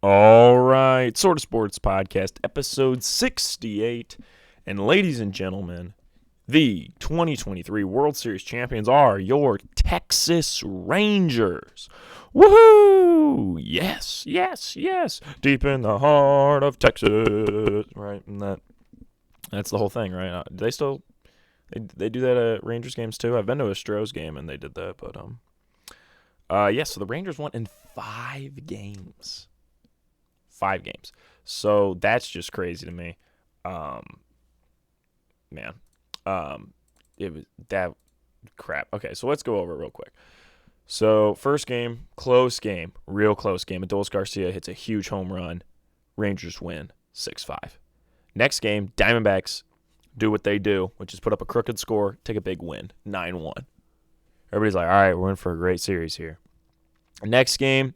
All right, Sort of Sports Podcast, episode 68. And ladies and gentlemen, the 2023 World Series champions are your Texas Rangers. Woohoo! Yes, yes, yes. Deep in the heart of Texas. Right, and that's the whole thing, right? Do they still they do that at Rangers games too? I've been to a Stros game and they did that, but so the Rangers won in 5 games. 5 games. So that's just crazy to me. Man. It was that crap. Okay, so let's go over it real quick. So first game, close game, real close game. Adolis Garcia hits a huge home run. Rangers win 6-5. Next game, Diamondbacks do what they do, which is put up a crooked score, take a big win, 9-1. Everybody's like, all right, we're in for a great series here. Next game,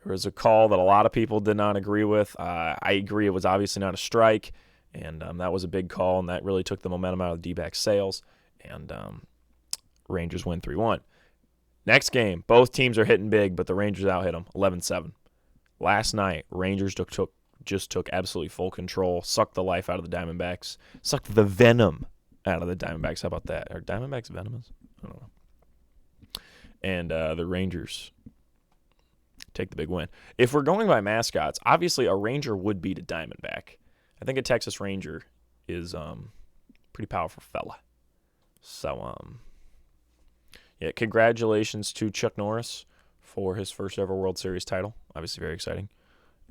there was a call that a lot of people did not agree with. I agree it was obviously not a strike, and that was a big call, and that really took the momentum out of the D-backs' sails, and Rangers win 3-1. Next game, both teams are hitting big, but the Rangers out-hit them 11-7. Last night, Rangers took absolutely full control, sucked the life out of the Diamondbacks, sucked the venom out of the Diamondbacks. How about that? Are Diamondbacks venomous? I don't know. And the Rangers take the big win. If we're going by mascots, obviously a Ranger would beat a Diamondback. I think a Texas Ranger is pretty powerful fella. So, congratulations to Chuck Norris for his first ever World Series title. Obviously very exciting.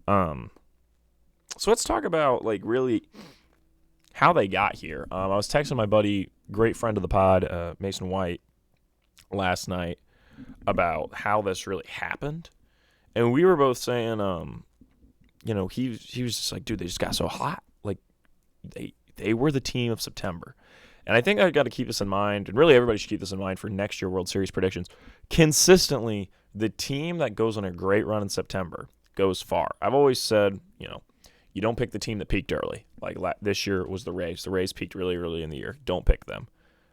So let's talk about, really how they got here. I was texting my buddy, great friend of the pod, Mason White, last night about how this really happened. And we were both saying, he was just like, dude, they just got so hot. Like, they were the team of September. And I think I've got to keep this in mind, and really everybody should keep this in mind for next year World Series predictions. Consistently, the team that goes on a great run in September goes far. I've always said, you don't pick the team that peaked early. Like this year was the Rays. The Rays peaked really early in the year. Don't pick them.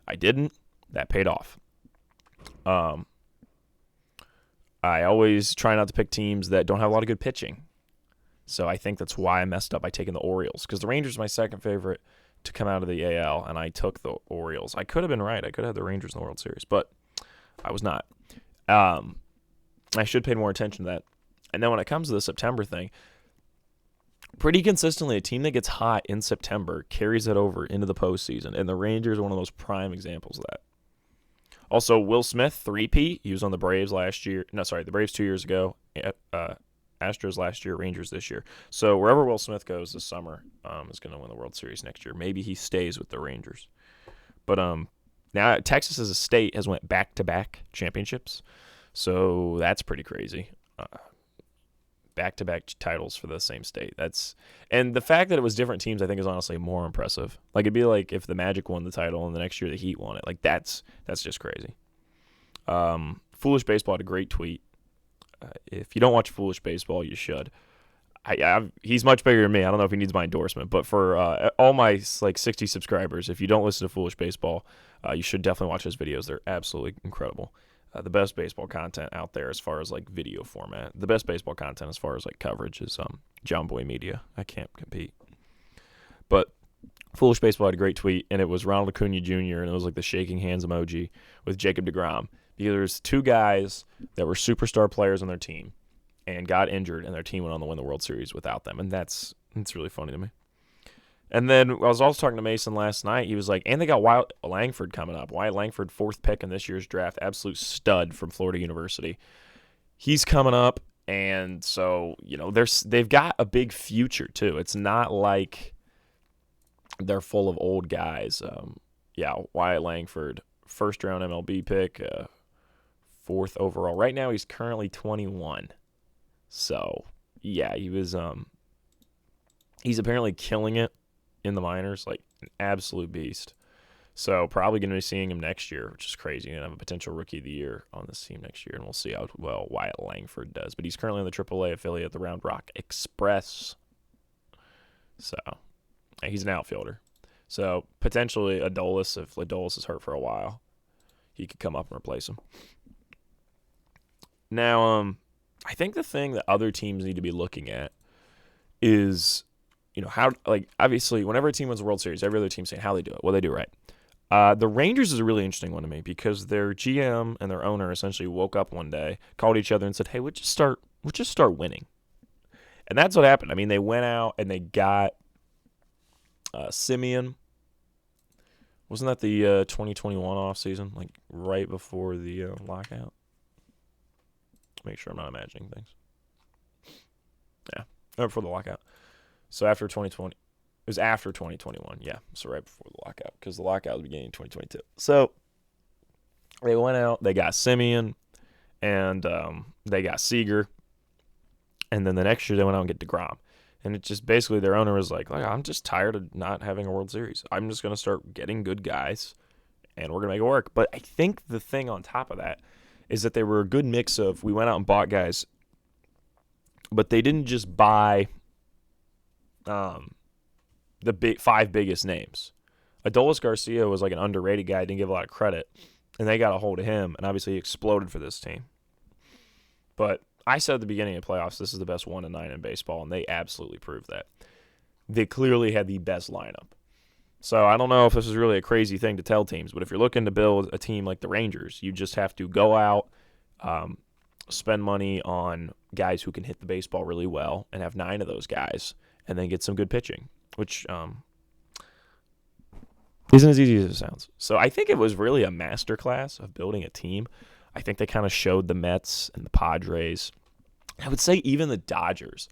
I didn't. That paid off. I always try not to pick teams that don't have a lot of good pitching. So I think that's why I messed up by taking the Orioles, because the Rangers are my second favorite to come out of the AL, and I took the Orioles. I could have been right. I could have had the Rangers in the World Series, but I was not. I should pay more attention to that. And then when it comes to the September thing, pretty consistently, a team that gets hot in September carries it over into the postseason, and the Rangers are one of those prime examples of that. Also, Will Smith, three-peat. He was on the Braves last year. No, sorry, the Braves 2 years ago. Astros last year, Rangers this year. So wherever Will Smith goes this summer is going to win the World Series next year. Maybe he stays with the Rangers. But now Texas as a state has went back-to-back championships. So that's pretty crazy. Back-to-back titles for the same state. And the fact that it was different teams, I think, is honestly more impressive. Like, it'd be like if the Magic won the title and the next year the Heat won it. Like, that's just crazy. Foolish Baseball had a great tweet. If you don't watch Foolish Baseball, you should. He's much bigger than me. I don't know if he needs my endorsement, but for all my 60 subscribers, if you don't listen to Foolish Baseball, you should definitely watch his videos. They're absolutely incredible. The best baseball content out there as far as video format. The best baseball content as far as coverage is John Boy Media. I can't compete. But Foolish Baseball had a great tweet, and it was Ronald Acuna Jr., and it was the shaking hands emoji with Jacob deGrom. Because there's two guys that were superstar players on their team and got injured, and their team went on to win the World Series without them. And it's really funny to me. And then I was also talking to Mason last night. He was like, and they got Wyatt Langford coming up. Wyatt Langford, 4th pick in this year's draft, absolute stud from Florida University. He's coming up, and so, they've got a big future, too. It's not like they're full of old guys. Wyatt Langford, first-round MLB pick, 4th overall. Right now, he's currently 21. So, yeah, he's apparently killing it in the minors, an absolute beast. So probably going to be seeing him next year, which is crazy. Going to have a potential Rookie of the Year on this team next year, and we'll see how well Wyatt Langford does. But he's currently on the AAA affiliate, the Round Rock Express. So he's an outfielder. So potentially Adolis, if Adolis is hurt for a while, he could come up and replace him. Now, I think the thing that other teams need to be looking at is, how, like, obviously, whenever a team wins the World Series, every other team's saying how they do it, what they do right. The Rangers is a really interesting one to me because their GM and their owner essentially woke up one day, called each other, and said, "Hey, we'll just start winning." And that's what happened. I mean, they went out and they got Simeon. Wasn't that the 2021 offseason, like right before the lockout? Make sure I'm not imagining things. Yeah, right before the lockout. So after 2020, it was after 2021. Yeah, so right before the lockout, because the lockout was beginning in 2022. So they went out, they got Simeon, and they got Seager, and then the next year they went out and get DeGrom. And it just basically their owner was like, I'm just tired of not having a World Series. I'm just going to start getting good guys, and we're going to make it work. But I think the thing on top of that is that they were a good mix of, we went out and bought guys, but they didn't just buy the five biggest names. Adolis Garcia was like an underrated guy, didn't give a lot of credit, and they got a hold of him, and obviously he exploded for this team. But I said at the beginning of the playoffs, this is the best 1-9 in baseball, and they absolutely proved that. They clearly had the best lineup. So I don't know if this is really a crazy thing to tell teams, but if you're looking to build a team like the Rangers, you just have to go out, spend money on guys who can hit the baseball really well, and have 9 of those guys, and then get some good pitching, which isn't as easy as it sounds. So I think it was really a masterclass of building a team. I think they kind of showed the Mets and the Padres, I would say even the Dodgers,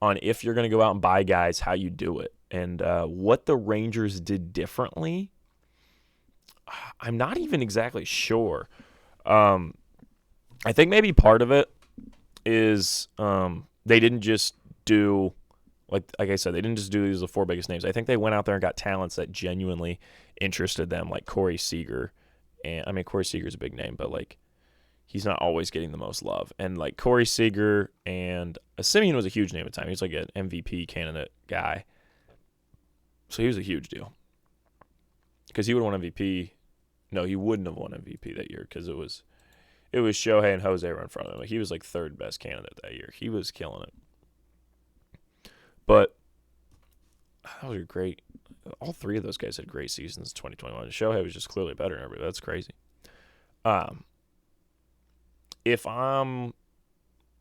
on if you're going to go out and buy guys, how you do it. And what the Rangers did differently, I'm not even exactly sure. I think maybe part of it is they didn't just do, like I said, they didn't just do these the 4 biggest names. I think they went out there and got talents that genuinely interested them, like Corey Seager. And I mean, Corey Seager's a big name, but like, he's not always getting the most love. And like Corey Seager and Simeon was a huge name at the time. He was like an MVP candidate guy. So he was a huge deal. Because he would have won MVP. No, he wouldn't have won MVP that year because it was Shohei and Jose were in front of him. Like, he was like 3rd best candidate that year. He was killing it. But that was great. All 3 of those guys had great seasons in 2021. Shohei was just clearly better than everybody. That's crazy. If I'm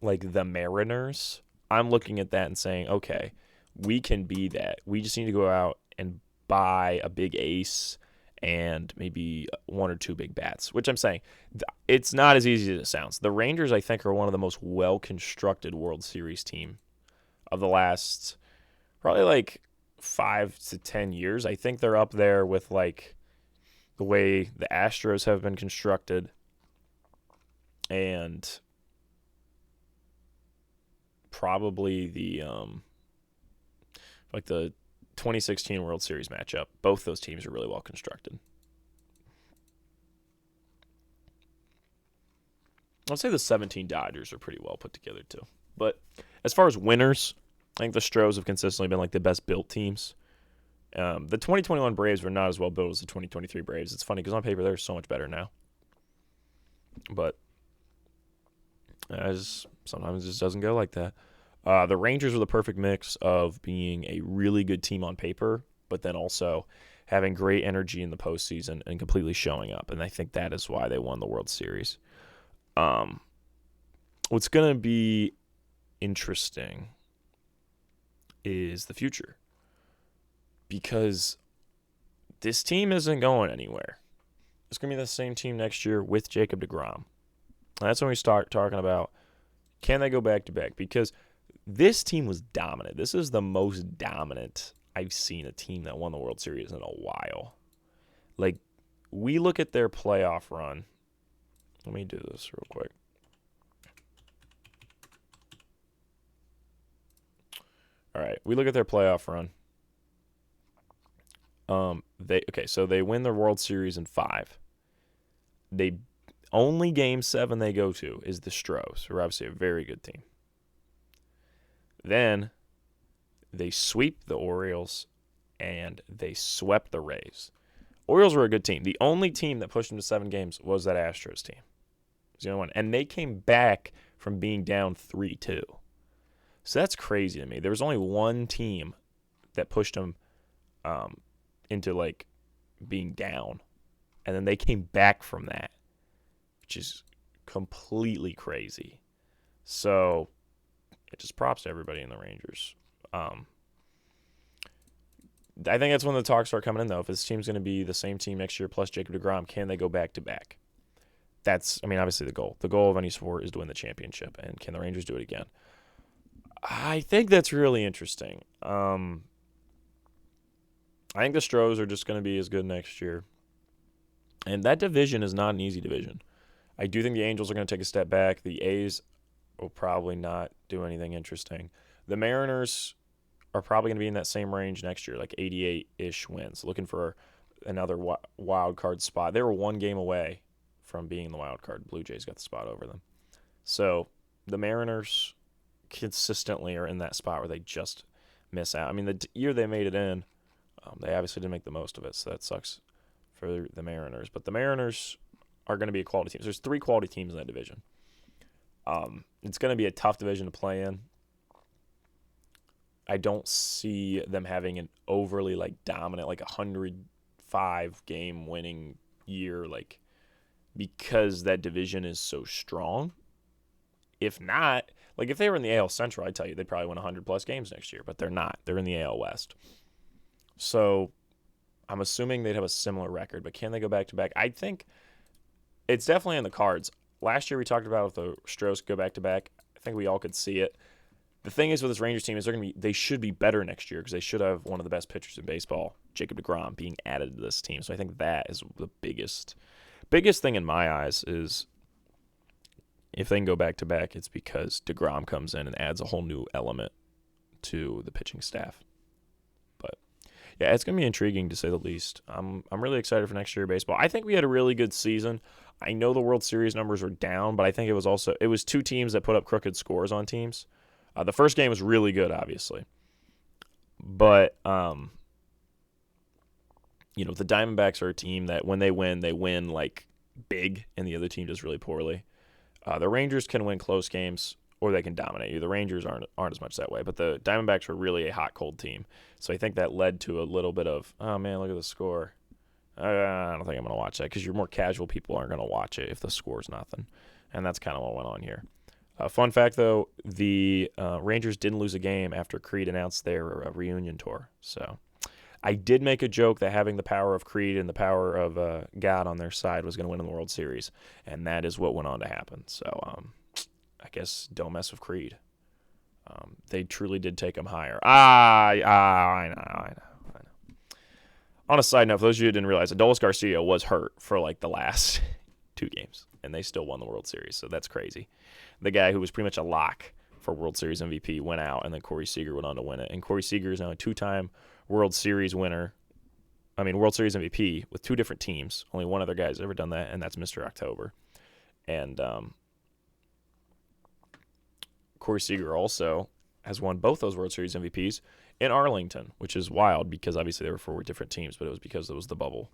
like the Mariners, I'm looking at that and saying, okay, we can be that. We just need to go out and buy a big ace and maybe 1 or 2 big bats, which I'm saying it's not as easy as it sounds. The Rangers, I think, are one of the most well-constructed World Series team of the last probably like 5 to 10 years. I think they're up there with like the way the Astros have been constructed and probably the 2016 World Series matchup. Both those teams are really well constructed. I'll say the 17 Dodgers are pretty well put together too. But as far as winners, I think the Stros have consistently been like the best built teams. The 2021 Braves were not as well built as the 2023 Braves. It's funny because on paper they're so much better now. But sometimes it just doesn't go like that. The Rangers were the perfect mix of being a really good team on paper, but then also having great energy in the postseason and completely showing up. And I think that is why they won the World Series. What's going to be interesting is the future. Because this team isn't going anywhere. It's going to be the same team next year with Jacob deGrom. And that's when we start talking about, can they go back-to-back? Because this team was dominant. This is the most dominant I've seen a team that won the World Series in a while. Like, we look at their playoff run. Let me do this real quick. All right, we look at their playoff run. So they win the World Series in 5. They only game 7 they go to is the Stros, who are obviously a very good team. Then they sweep the Orioles and they swept the Rays. Orioles were a good team. The only team that pushed them to 7 games was that Astros team. was the only one. And they came back from being down 3-2. So that's crazy to me. There was only one team that pushed them into, like, being down. And then they came back from that, which is completely crazy. So, it just props to everybody in the Rangers. I think that's when the talks start coming in, though. If this team's going to be the same team next year plus Jacob deGrom, can they go back-to-back? That's, I mean, obviously the goal. The goal of any sport is to win the championship, and can the Rangers do it again? I think that's really interesting. I think the Stros are just going to be as good next year. And that division is not an easy division. I do think the Angels are going to take a step back. The A's will probably not do anything interesting. The Mariners are probably going to be in that same range next year, like 88-ish wins, looking for another wild card spot. They were one game away from being the wild card. Blue Jays got the spot over them. So the Mariners consistently are in that spot where they just miss out. I mean, the year they made it in, they obviously didn't make the most of it, so that sucks for the Mariners. But the Mariners are going to be a quality team. There's 3 quality teams in that division. It's going to be a tough division to play in. I don't see them having an overly, like, dominant, like, 105-game winning year, like, because that division is so strong. If not, like, if they were in the AL Central, I'd tell you they'd probably win 100-plus games next year, but they're not. They're in the AL West. So I'm assuming they'd have a similar record, but can they go back-to-back? I think it's definitely in the cards. Last year we talked about if the Stros go back-to-back. I think we all could see it. The thing is with this Rangers team is they should be better next year because they should have one of the best pitchers in baseball, Jacob deGrom, being added to this team. So I think that is the biggest thing in my eyes is if they can go back-to-back, it's because deGrom comes in and adds a whole new element to the pitching staff. But, yeah, it's going to be intriguing to say the least. I'm really excited for next year of baseball. I think we had a really good season. I know the World Series numbers were down, but I think it was 2 teams that put up crooked scores on teams. The first game was really good, obviously. But, the Diamondbacks are a team that when they win, like, big, and the other team does really poorly. The Rangers can win close games, or they can dominate you. The Rangers aren't as much that way, but the Diamondbacks are really a hot, cold team. So I think that led to a little bit of, oh, man, look at the score. I don't think I'm going to watch that because your more casual people aren't going to watch it if the score's nothing. And that's kind of what went on here. Fun fact, though, the Rangers didn't lose a game after Creed announced their reunion tour. So I did make a joke that having the power of Creed and the power of God on their side was going to win in the World Series, and that is what went on to happen. So I guess don't mess with Creed. They truly did take him higher. I know. On a side note, for those of you who didn't realize, Adolis Garcia was hurt for like the last 2 games, and they still won the World Series, so that's crazy. The guy who was pretty much a lock for World Series MVP went out, and then Corey Seager went on to win it. And Corey Seager is now a 2-time World Series winner. World Series MVP with 2 different teams. Only one other guy's ever done that, and that's Mr. October. And Corey Seager also has won both those World Series MVPs in Arlington, which is wild because obviously they were 4 different teams, but it was because it was the bubble.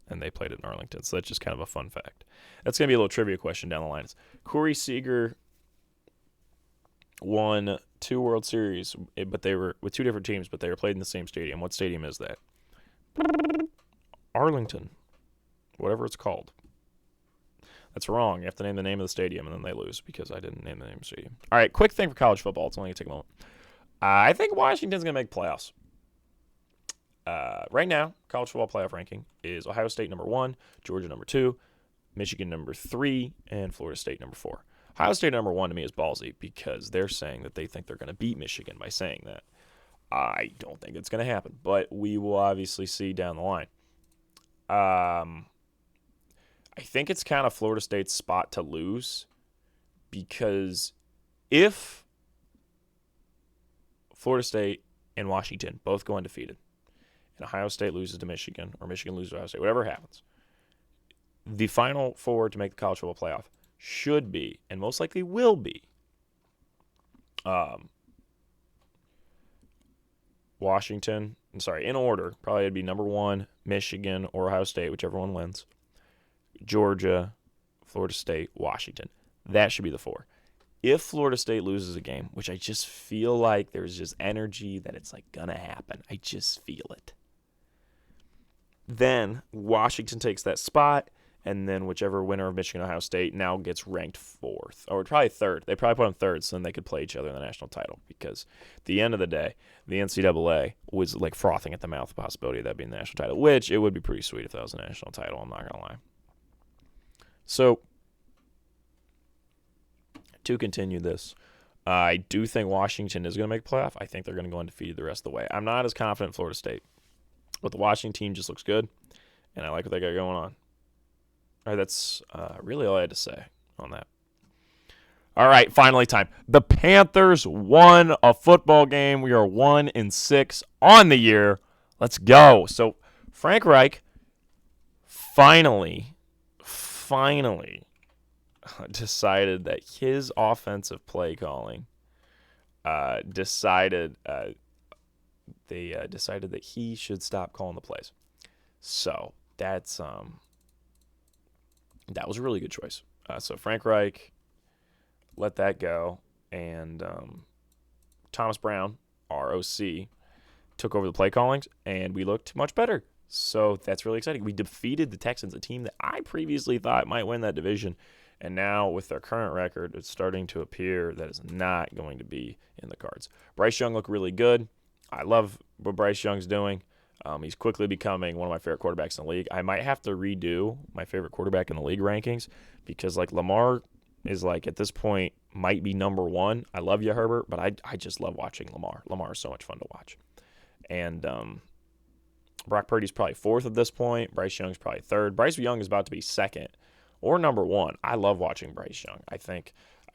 And they played it in Arlington. So that's just kind of a fun fact. That's going to be a little trivia question down the line. Corey Seager won 2 World Series, but they were with 2 different teams, but they were played in the same stadium. What stadium is that? Arlington. Whatever it's called. That's wrong. You have to name the name of the stadium, and then they lose because I didn't name the name of the stadium. All right, quick thing for college football. It's only going to take a moment. I think Washington's going to make playoffs. Right now, college football playoff ranking is Ohio State number 1, Georgia number 2, Michigan number 3, and Florida State number 4. Ohio State number 1 to me is ballsy because they're saying that they think they're going to beat Michigan by saying that. I don't think it's going to happen, but we will obviously see down the line. I think it's kind of Florida State's spot to lose because if Florida State and Washington both go undefeated, and Ohio State loses to Michigan, or Michigan loses to Ohio State, whatever happens, the Final Four to make the college football playoff should be, and most likely will be, Washington, in order, probably it'd be number 1, Michigan or Ohio State, whichever one wins, Georgia, Florida State, Washington. That should be the 4. If Florida State loses a game, which I just feel like there's just energy that it's like going to happen. I just feel it. Then Washington takes that spot, and then whichever winner of Michigan Ohio State now gets ranked 4th, or probably 3rd. They probably put them 3rd, so then they could play each other in the national title. Because at the end of the day, the NCAA was like frothing at the mouth the possibility of that being the national title, which it would be pretty sweet if that was a national title. I'm not gonna lie. So to continue this, I do think Washington is going to make playoff. I think they're going to go undefeated the rest of the way. I'm not as confident in Florida State. But the Washington team just looks good, and I like what they got going on. All right, that's really all I had to say on that. All right, finally time. The Panthers won a football game. We are 1-6 on the year. Let's go. So Frank Reich finally decided that his offensive play calling decided that he should stop calling the plays. So that's that was a really good choice. So Frank Reich let that go, and Thomas Brown, our OC, took over the play callings, and we looked much better. So that's really exciting. We defeated the Texans, a team that I previously thought might win that division, and now with their current record, it's starting to appear that it's not going to be in the cards. Bryce Young looked really good. I love what Bryce Young's doing. He's quickly becoming one of my favorite quarterbacks in the league. I might have to redo my favorite quarterback in the league rankings because, like, Lamar is, like, at this point might be number 1. I love you, Herbert, but I just love watching Lamar. Lamar is so much fun to watch. And Brock Purdy's probably 4th at this point. Bryce Young's probably 3rd. Bryce Young is about to be 2nd or number 1. I love watching Bryce Young. I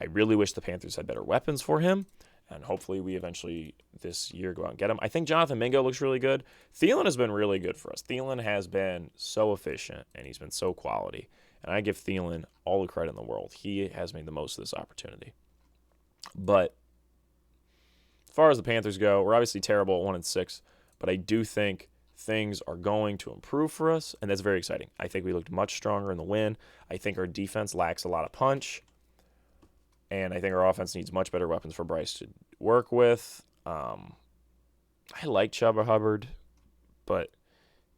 really wish the Panthers had better weapons for him. And hopefully we eventually this year go out and get him. I think Jonathan Mingo looks really good. Thielen has been really good for us. Thielen has been so efficient, and he's been so quality. And I give Thielen all the credit in the world. He has made the most of this opportunity. But as far as the Panthers go, we're obviously terrible at 1-6. But I do think things are going to improve for us, and that's very exciting. I think we looked much stronger in the win. I think our defense lacks a lot of punch. And I think our offense needs much better weapons for Bryce to work with. I like Chuba Hubbard, but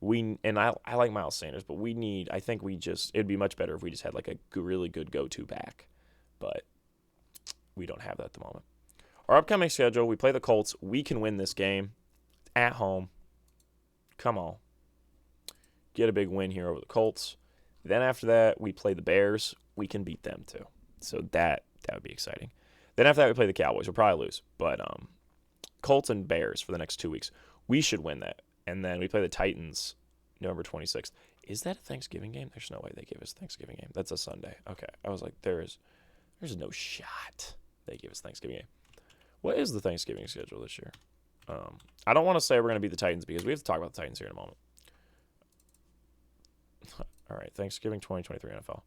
I like Miles Sanders, but it'd be much better if we just had like a really good go-to back. But we don't have that at the moment. Our upcoming schedule, we play the Colts. We can win this game at home. Come on. Get a big win here over the Colts. Then after that, we play the Bears. We can beat them too. So that would be exciting. Then after that, we play the Cowboys. We'll probably lose. But Colts and Bears for the next 2 weeks. We should win that. And then we play the Titans November 26th. Is that a Thanksgiving game? There's no way they give us a Thanksgiving game. That's a Sunday. Okay. I was like, there's no shot they give us a Thanksgiving game. What is the Thanksgiving schedule this year? I don't want to say we're going to beat the Titans because we have to talk about the Titans here in a moment. All right. Thanksgiving 2023 NFL.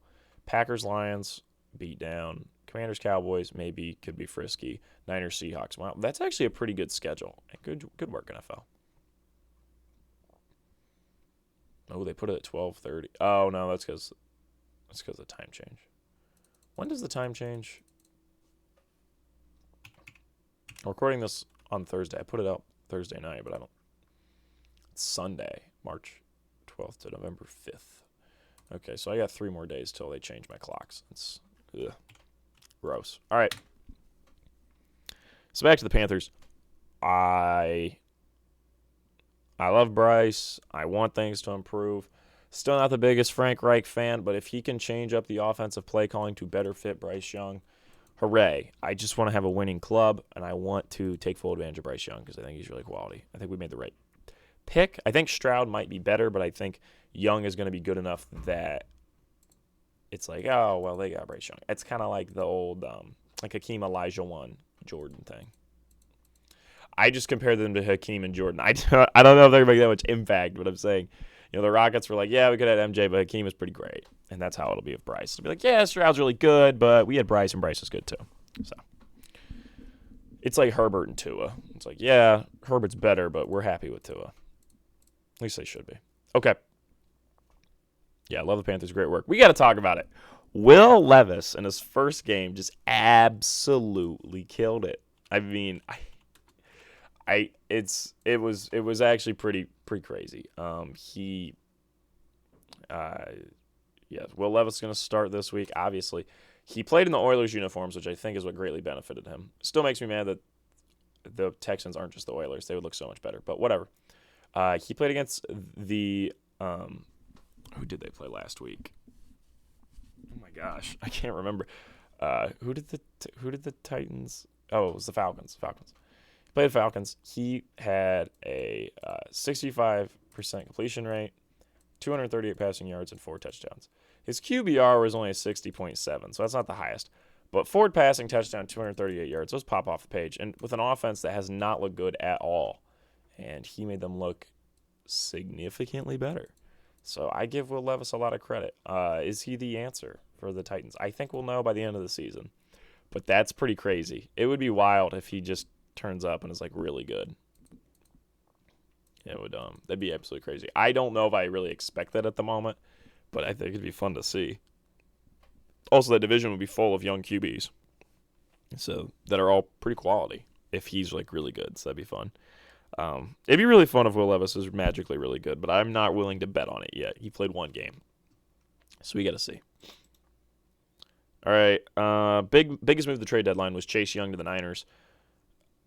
Packers, Lions, beat down. Commanders, Cowboys, maybe could be frisky. Niners, Seahawks. Wow, that's actually a pretty good schedule. Good work, NFL. Oh, they put it at 12:30. Oh no, that's because of the time change. When does the time change? I'm recording this on Thursday. I put it out Thursday night, but I don't. It's Sunday, March 12th to November 5th. Okay, so I got 3 more days till they change my clocks. It's gross. All right. So back to the Panthers. I love Bryce. I want things to improve. Still not the biggest Frank Reich fan, but if he can change up the offensive play calling to better fit Bryce Young, hooray. I just want to have a winning club, and I want to take full advantage of Bryce Young because I think he's really quality. I think we made the right pick. I think Stroud might be better, but I think Young is going to be good enough that it's like, oh, well, they got Bryce Young. It's kind of like the old, like Hakeem Elijah 1 Jordan thing. I just compared them to Hakeem and Jordan. I don't know if they're going to make that much impact, but I'm saying, the Rockets were like, yeah, we could have MJ, but Hakeem is pretty great. And that's how it'll be with Bryce. It'll be like, yeah, Stroud's really good, but we had Bryce, and Bryce is good too. So it's like Herbert and Tua. It's like, yeah, Herbert's better, but we're happy with Tua. At least they should be. Okay. Yeah, I love the Panthers. Great work. We got to talk about it. Will Levis in his first game just absolutely killed it. I mean, it was actually pretty crazy. Yes, Will Levis is going to start this week. Obviously, he played in the Oilers uniforms, which I think is what greatly benefited him. Still makes me mad that the Texans aren't just the Oilers; they would look so much better. But whatever. He played against the who did they play last week? Oh my gosh, I can't remember. Who did the Titans? Oh, it was the Falcons. He played the Falcons. He had a 65% completion rate, 238 passing yards, and 4 touchdowns. His QBR was only a 60.7, so that's not the highest. But forward passing touchdown, 238 yards. Those pop off the page. And with an offense that has not looked good at all. And he made them look significantly better. So I give Will Levis a lot of credit. Is he the answer for the Titans? I think we'll know by the end of the season. But that's pretty crazy. It would be wild if he just turns up and is like really good. It would that'd be absolutely crazy. I don't know if I really expect that at the moment, but I think it'd be fun to see. Also, that division would be full of young QBs, so that are all pretty quality. If he's like really good, so that'd be fun. It'd be really fun if Will Levis is magically really good, but I'm not willing to bet on it yet. He played one game, so we got to see. All right, biggest move of the trade deadline was Chase Young to the Niners.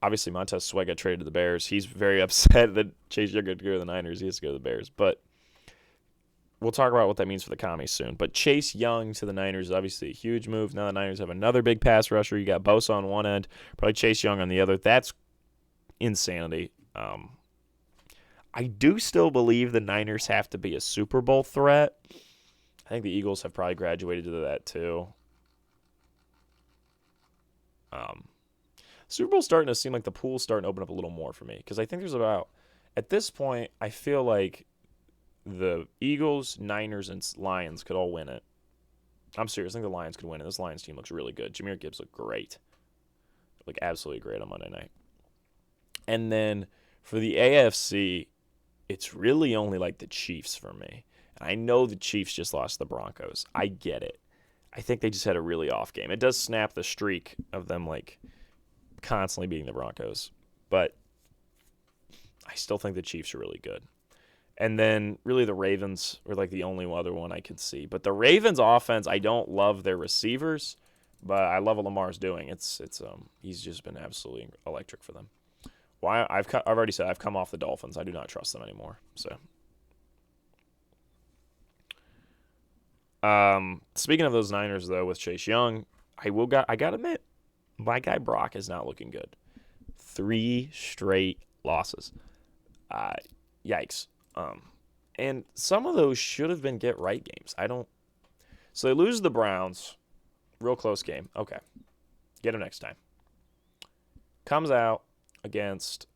Obviously, Montez Sweat got traded to the Bears. He's very upset that Chase Young got to go to the Niners. He has to go to the Bears, but we'll talk about what that means for the commies soon. But Chase Young to the Niners is obviously a huge move. Now the Niners have another big pass rusher. You got Bosa on one end, probably Chase Young on the other. That's insanity. I do still believe the Niners have to be a Super Bowl threat. I think the Eagles have probably graduated to that too. Super Bowl's starting to seem like the pool's starting to open up a little more for me because I think there's about, at this point, I feel like the Eagles, Niners, and Lions could all win it. I'm serious. I think the Lions could win it. This Lions team looks really good. Jahmyr Gibbs looked great. Like, absolutely great on Monday night. And then for the AFC, it's really only like the Chiefs for me. And I know the Chiefs just lost the Broncos. I get it. I think they just had a really off game. It does snap the streak of them, like, constantly beating the Broncos. But I still think the Chiefs are really good. And then really the Ravens were like the only other one I could see. But the Ravens offense, I don't love their receivers, but I love what Lamar's doing. He's just been absolutely electric for them. Well, I've already said I've come off the Dolphins. I do not trust them anymore. So, speaking of those Niners though, with Chase Young, I gotta admit, my guy Brock is not looking good. 3 straight losses. Yikes. And some of those should have been get-right games. So they lose to the Browns. Real close game. Okay. Get them next time. Comes out against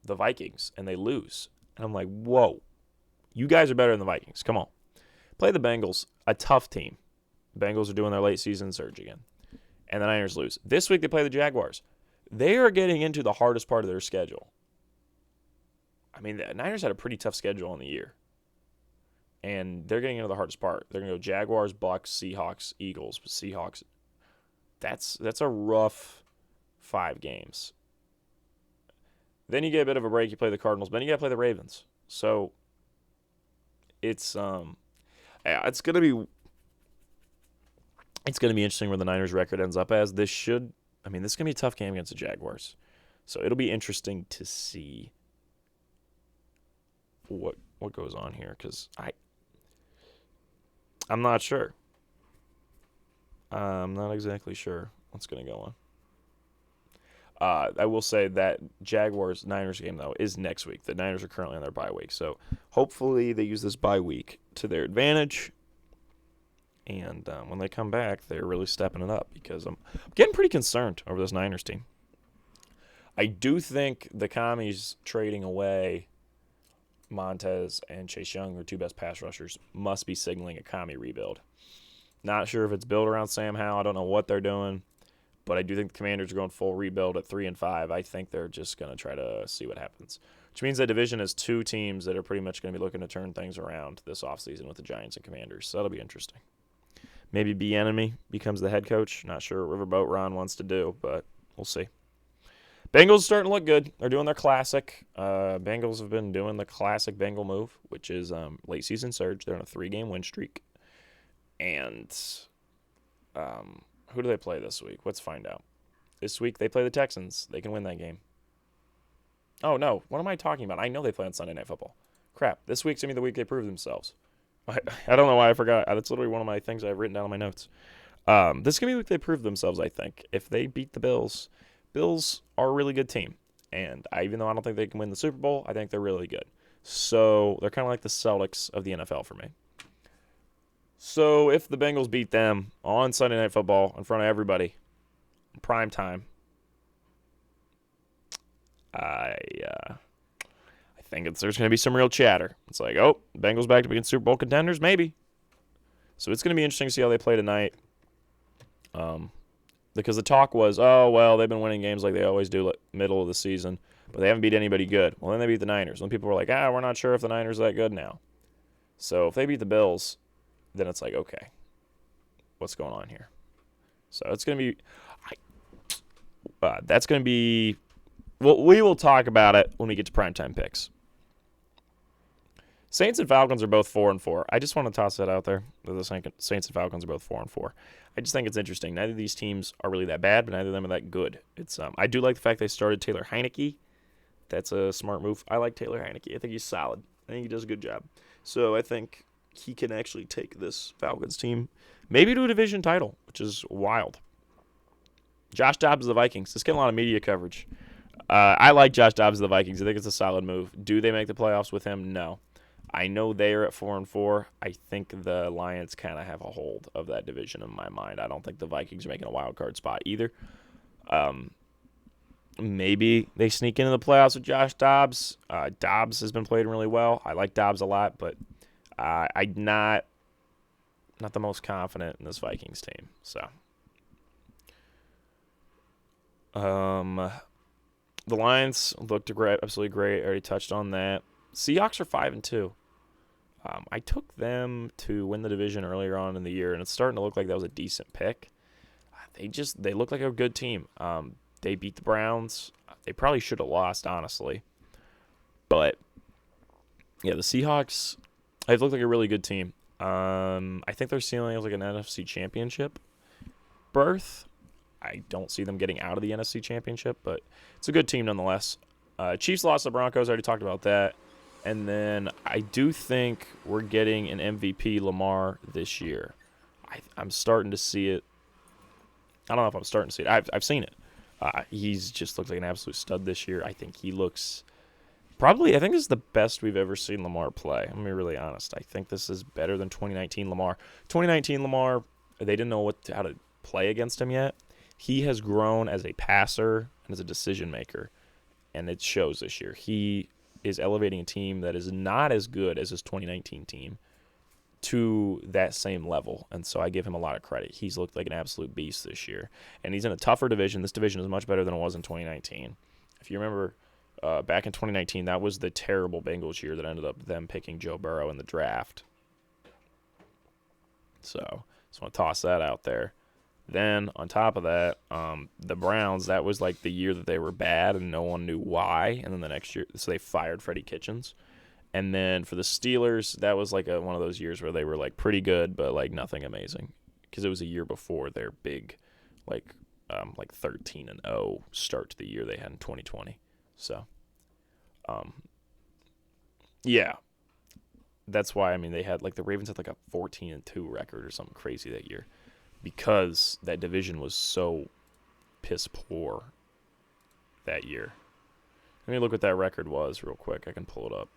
the Vikings, and they lose. And I'm like, whoa. You guys are better than the Vikings. Come on. Play the Bengals, a tough team. The Bengals are doing their late season surge again. And the Niners lose. This week they play the Jaguars. They are getting into the hardest part of their schedule. I mean, the Niners had a pretty tough schedule in the year. And they're getting into the hardest part. They're going to go Jaguars, Bucks, Seahawks, Eagles. But Seahawks, that's a rough 5 games. Then you get a bit of a break. You play the Cardinals. Then you got to play the Ravens. So it's going to be interesting where the Niners record ends up as. This is going to be a tough game against the Jaguars. So it'll be interesting to see what goes on here, because I'm not sure. I'm not exactly sure what's going to go on. I will say that Jaguars-Niners game, though, is next week. The Niners are currently on their bye week, so hopefully they use this bye week to their advantage, and when they come back, they're really stepping it up, because I'm getting pretty concerned over this Niners team. I do think the commies trading away Montez and Chase Young, their 2 best pass rushers, must be signaling a commie rebuild. Not sure if it's built around Sam Howell. I don't know what they're doing, but I do think the Commanders are going full rebuild at 3-5. I think they're just going to try to see what happens, which means that division has 2 teams that are pretty much going to be looking to turn things around this offseason with the Giants and Commanders. So that'll be interesting. Maybe Bieniemy becomes the head coach. Not sure what Riverboat Ron wants to do, but we'll see. Bengals starting to look good. They're doing their classic. Bengals have been doing the classic Bengal move, which is late season surge. They're on a 3-game win streak. And who do they play this week? Let's find out. This week they play the Texans. They can win that game. Oh, no. What am I talking about? I know they play on Sunday Night Football. Crap. This week's going to be the week they prove themselves. I don't know why I forgot. That's literally one of my things I've written down on my notes. This is going to be the week they prove themselves, I think. If they beat the Bills are a really good team. And even though I don't think they can win the Super Bowl, I think they're really good. So they're kind of like the Celtics of the NFL for me. So if the Bengals beat them on Sunday Night Football in front of everybody, prime time, I think there's going to be some real chatter. It's like, oh, Bengals back to being Super Bowl contenders? Maybe. So it's going to be interesting to see how they play tonight. Because the talk was, oh, well, they've been winning games like they always do middle of the season, but they haven't beat anybody good. Well, then they beat the Niners. And people were like, we're not sure if the Niners are that good now. So if they beat the Bills, then it's like, okay, what's going on here? So it's going to be that's going to be well, we will talk about it when we get to primetime picks. Saints and Falcons are both 4-4. I just want to toss that out there. The Saints and Falcons are both 4-4. I just think it's interesting. Neither of these teams are really that bad, but neither of them are that good. It's I do like the fact they started Taylor Heineke. That's a smart move. I like Taylor Heineke. I think he's solid. I think he does a good job. So I think he can actually take this Falcons team maybe to a division title, which is wild. Josh Dobbs of the Vikings. This getting a lot of media coverage. I like Josh Dobbs of the Vikings. I think it's a solid move. Do they make the playoffs with him? No. I know they are at 4-4. I think the Lions kind of have a hold of that division in my mind. I don't think the Vikings are making a wild card spot either. Maybe they sneak into the playoffs with Josh Dobbs. Dobbs has been playing really well. I like Dobbs a lot, but I'm not the most confident in this Vikings team. So, the Lions looked great, absolutely great. I already touched on that. Seahawks are 5-2. I took them to win the division earlier on in the year, and it's starting to look like that was a decent pick. They look like a good team. They beat the Browns. They probably should have lost, honestly. But, yeah, the Seahawks, they've looked like a really good team. I think their ceiling is like an NFC championship berth. I don't see them getting out of the NFC championship, but it's a good team nonetheless. Chiefs lost to the Broncos. I already talked about that. And then I do think we're getting an MVP Lamar this year. I'm starting to see it. I don't know if I'm starting to see it. I've seen it. He's just looked like an absolute stud this year. I think he looks I think this is the best we've ever seen Lamar play. I'm going to be really honest. I think this is better than 2019 Lamar. 2019 Lamar, they didn't know how to play against him yet. He has grown as a passer and as a decision maker, and it shows this year. He is elevating a team that is not as good as his 2019 team to that same level, and so I give him a lot of credit. He's looked like an absolute beast this year, and he's in a tougher division. This division is much better than it was in 2019. If you remember, back in 2019, that was the terrible Bengals year that ended up them picking Joe Burrow in the draft. So just want to toss that out there. Then, on top of that, the Browns, that was like the year that they were bad and no one knew why. And then the next year, so they fired Freddie Kitchens. And then for the Steelers, that was like one of those years where they were like pretty good, but like nothing amazing. Because it was a year before their big, like 13-0 start to the year they had in 2020. So, yeah. That's why, they had, the Ravens had a 14-2 record or something crazy that year. Because that division was so piss poor that year. Let me look what that record was real quick. I can pull it up.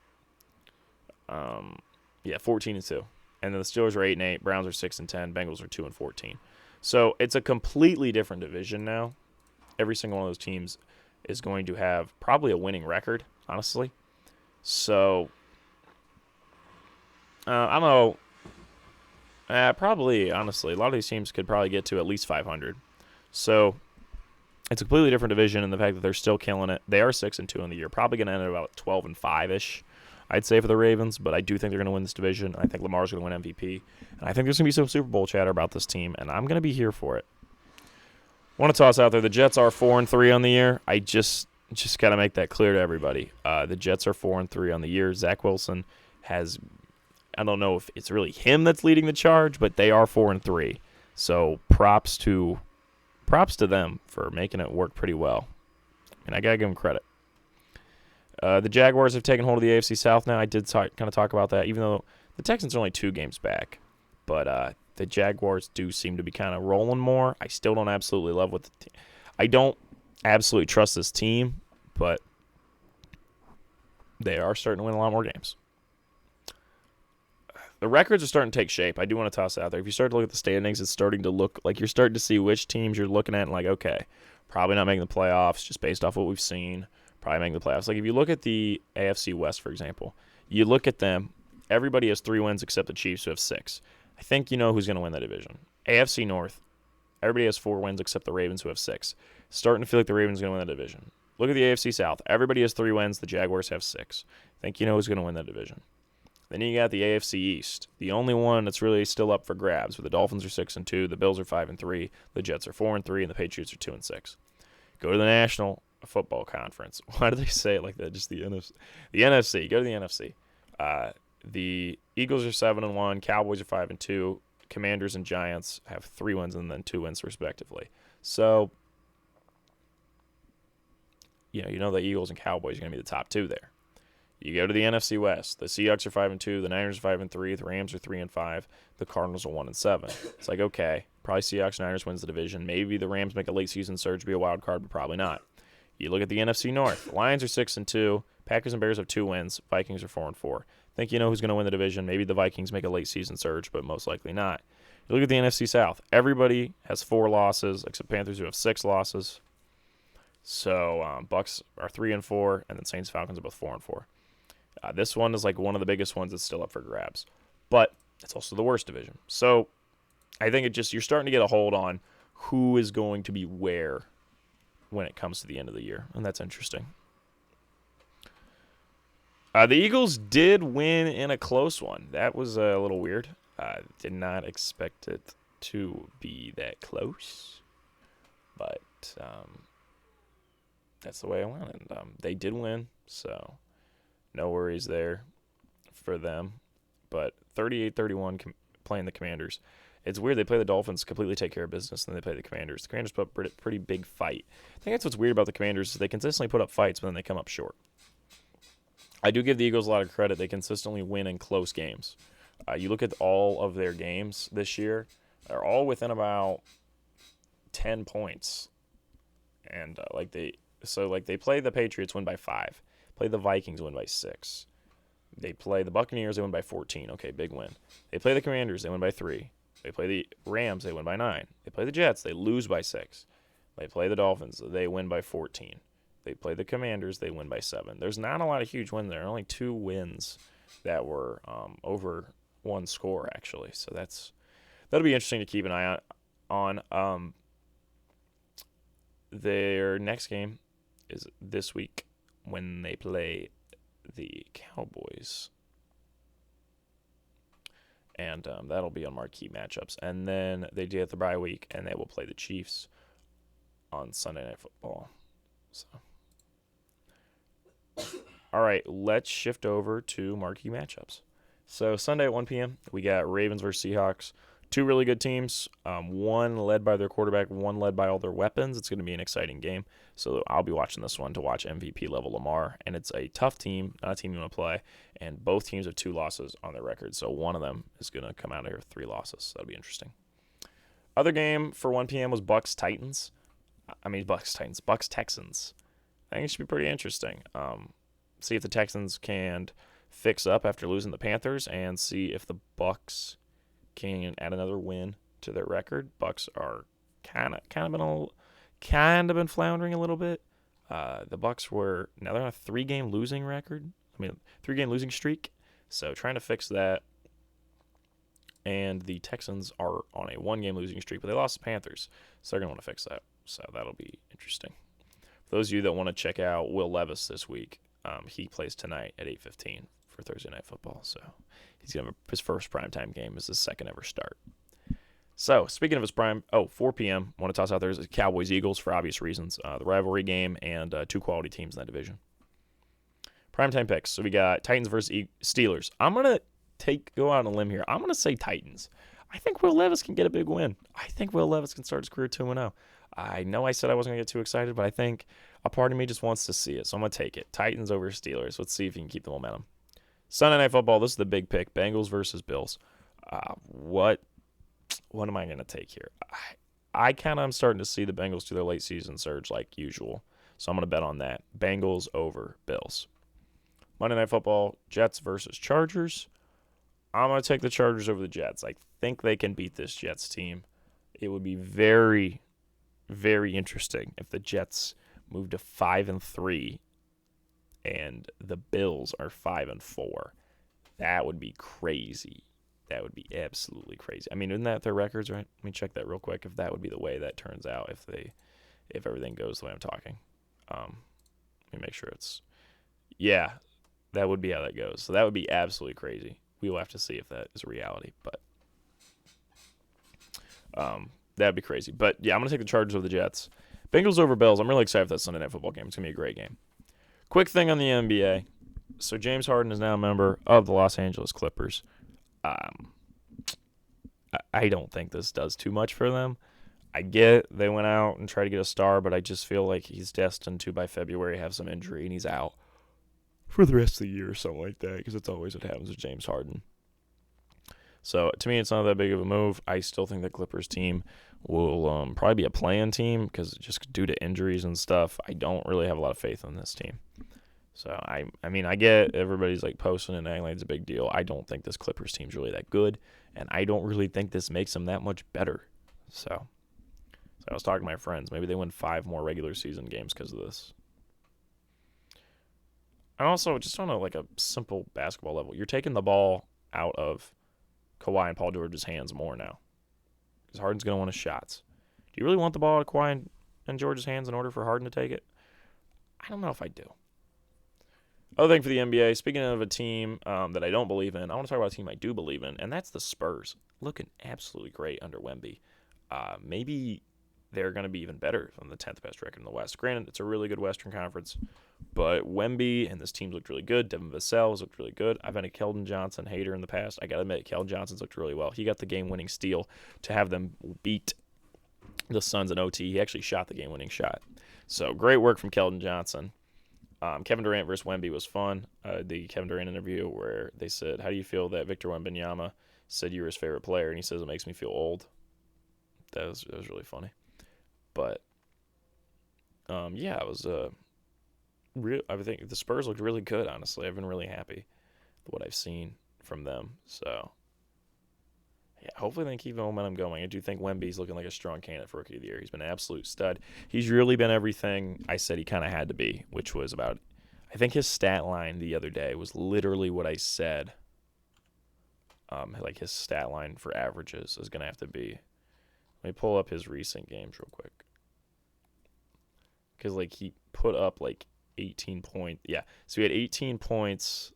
14-2. And then the Steelers are 8-8, Browns are 6-10, Bengals are 2-14. So it's a completely different division now. Every single one of those teams is going to have probably a winning record, honestly. So I don't know. Probably, honestly, a lot of these teams could probably get to at least 500. So it's a completely different division in the fact that they're still killing it. They are 6-2 in the year, probably going to end at about 12-5-ish. I'd say, for the Ravens, but I do think they're going to win this division. I think Lamar's going to win MVP. And I think there's going to be some Super Bowl chatter about this team, and I'm going to be here for it. Want to toss out there, the Jets are 4-3 on the year. I just got to make that clear to everybody. The Jets are 4-3 on the year. Zach Wilson has, I don't know if it's really him that's leading the charge, but they are 4-3. So props to them for making it work pretty well. And I got to give them credit. The Jaguars have taken hold of the AFC South now. I did kind of talk about that, even though the Texans are only 2 games back. But the Jaguars do seem to be kind of rolling more. I still don't absolutely love what the team. I don't absolutely trust this team, but they are starting to win a lot more games. The records are starting to take shape. I do want to toss it out there. If you start to look at the standings, it's starting to look like you're starting to see which teams you're looking at and like, okay, probably not making the playoffs just based off what we've seen. Probably making the playoffs. Like if you look at the AFC West, for example, you look at them, everybody has 3 wins except the Chiefs who have 6. I think you know who's going to win that division. AFC North, everybody has 4 wins except the Ravens who have 6. Starting to feel like the Ravens are going to win that division. Look at the AFC South. Everybody has 3 wins. The Jaguars have 6. I think you know who's going to win that division. Then you got the AFC East, the only one that's really still up for grabs. Where the Dolphins are 6-2, the Bills are 5-3, the Jets are 4-3, and the Patriots are 2-6. Go to the National Football Conference. Why do they say it like that? Just the NFC. The NFC. Go to the NFC. The Eagles are 7-1, Cowboys are 5-2, Commanders and Giants have 3 wins and then 2 wins respectively. So, you know the Eagles and Cowboys are going to be the top 2 there. You go to the NFC West. The Seahawks are 5-2, the Niners are 5-3, the Rams are 3-5, the Cardinals are 1-7. It's like, okay, probably Seahawks and Niners wins the division. Maybe the Rams make a late season surge, be a wild card, but probably not. You look at the NFC North. The Lions are 6-2, Packers and Bears have 2 wins, Vikings are 4-4. Think you know who's going to win the division. Maybe the Vikings make a late season surge, but most likely not. You look at the NFC South. Everybody has 4 losses, except Panthers who have 6 losses. So Bucks are 3-4, and then Saints Falcons are both 4-4. This one is like one of the biggest ones that's still up for grabs, but it's also the worst division. So I think you're starting to get a hold on who is going to be where when it comes to the end of the year, and that's interesting. The Eagles did win in a close one. That was a little weird. Did not expect it to be that close, but that's the way I went. And they did win, so no worries there for them. But 38-31 playing the Commanders. It's weird. They play the Dolphins, completely take care of business, and then they play the Commanders. The Commanders put up a pretty big fight. I think that's what's weird about the Commanders is they consistently put up fights, but then they come up short. I do give the Eagles a lot of credit. They consistently win in close games. You look at all of their games this year, they're all within about 10 points. And they play the Patriots, win by 5. Play the Vikings, win by 6. They play the Buccaneers, they win by 14. Okay, big win. They play the Commanders, they win by 3. They play the Rams, they win by 9. They play the Jets, they lose by 6. They play the Dolphins, they win by 14. They play the Commanders, they win by 7. There's not a lot of huge wins there. Only 2 wins that were over 1 score, actually. So that'll be interesting to keep an eye on. Their next game is this week when they play the Cowboys. And that'll be on marquee matchups. And then they do have the bye week, and they will play the Chiefs on Sunday Night Football. So, all right, let's shift over to marquee matchups. So Sunday at 1 p.m., we got Ravens versus Seahawks. 2 really good teams, one led by their quarterback, one led by all their weapons. It's going to be an exciting game. So I'll be watching this one to watch MVP-level Lamar. And it's a tough team, not a team you want to play. And both teams have 2 losses on their record. So one of them is going to come out of here with 3 losses. So that'll be interesting. Other game for 1 p.m. was Bucks-Texans. I think it should be pretty interesting. See if the Texans can fix up after losing the Panthers and see if the Bucks can add another win to their record. Bucks are kind of been floundering a little bit. The Bucks they're on a 3-game losing record. 3-game losing streak. So trying to fix that. And the Texans are on a 1-game losing streak, but they lost the Panthers, so they're gonna want to fix that. So that'll be interesting. For those of you that want to check out Will Levis this week, he plays tonight at 8:15 for Thursday Night Football. So he's going to have his first primetime game is his second ever start. So, speaking of his prime, 4 p.m., want to toss out there is Cowboys-Eagles for obvious reasons. The rivalry game and two quality teams in that division. Primetime picks. So, we got Titans versus Steelers. I'm going to go out on a limb here. I'm going to say Titans. I think Will Levis can get a big win. I think Will Levis can start his career 2-0. I know I said I wasn't going to get too excited, but I think a part of me just wants to see it. So, I'm going to take it. Titans over Steelers. Let's see if he can keep the momentum. Sunday Night Football. This is the big pick. Bengals versus Bills. What am I going to take here? I kind of am starting to see the Bengals do their late season surge like usual. So I'm going to bet on that. Bengals over Bills. Monday Night Football, Jets versus Chargers. I'm going to take the Chargers over the Jets. I think they can beat this Jets team. It would be very, very interesting if the Jets move to 5-3 and the Bills are 5-4. That would be crazy. That would be absolutely crazy. I mean, isn't that their records, right? Let me check that real quick. If that would be the way that turns out, if everything goes the way I'm talking. Let me make sure it's. Yeah, that would be how that goes. So that would be absolutely crazy. We will have to see if that is a reality, but that'd be crazy. But yeah, I'm gonna take the Chargers over the Jets. Bengals over Bills. I'm really excited for that Sunday Night Football game. It's gonna be a great game. Quick thing on the NBA. So James Harden is now a member of the Los Angeles Clippers. I don't think this does too much for them. I get they went out and tried to get a star, but I just feel like he's destined to, by February, have some injury, and he's out for the rest of the year or something like that, because it's always what happens with James Harden. So, to me, it's not that big of a move. I still think the Clippers team will probably be a play-in team, because just due to injuries and stuff, I don't really have a lot of faith in this team. So, I mean, I get everybody's like posting and acting like it's a big deal. I don't think this Clippers team's really that good, and I don't really think this makes them that much better. So I was talking to my friends. Maybe they win 5 more regular season games because of this. And also, just on a simple basketball level, you're taking the ball out of Kawhi and Paul George's hands more now, because Harden's going to want his shots. Do you really want the ball out of Kawhi and George's hands in order for Harden to take it? I don't know if I do. Other thing for the NBA, speaking of a team that I don't believe in, I want to talk about a team I do believe in, and that's the Spurs. Looking absolutely great under Wemby. Maybe they're going to be even better than the 10th best record in the West. Granted, it's a really good Western Conference, but Wemby and this team looked really good. Devin Vassell has looked really good. I've been a Keldon Johnson hater in the past. I got to admit, Keldon Johnson's looked really well. He got the game-winning steal to have them beat the Suns in OT. He actually shot the game-winning shot. So great work from Keldon Johnson. Kevin Durant versus Wemby was fun. The Kevin Durant interview where they said, how do you feel that Victor Wembanyama said you were his favorite player? And he says, it makes me feel old. That was really funny. But, yeah, it was I think the Spurs looked really good, honestly. I've been really happy with what I've seen from them. So, yeah, hopefully they can keep the momentum going. I do think Wemby's looking like a strong candidate for Rookie of the Year. He's been an absolute stud. He's really been everything I said he kind of had to be, which was about, I think his stat line the other day was literally what I said. Like his stat line for averages is going to have to be. Let me pull up his recent games real quick. Because, like, he put up, 18 points. Yeah, so he had 18 points,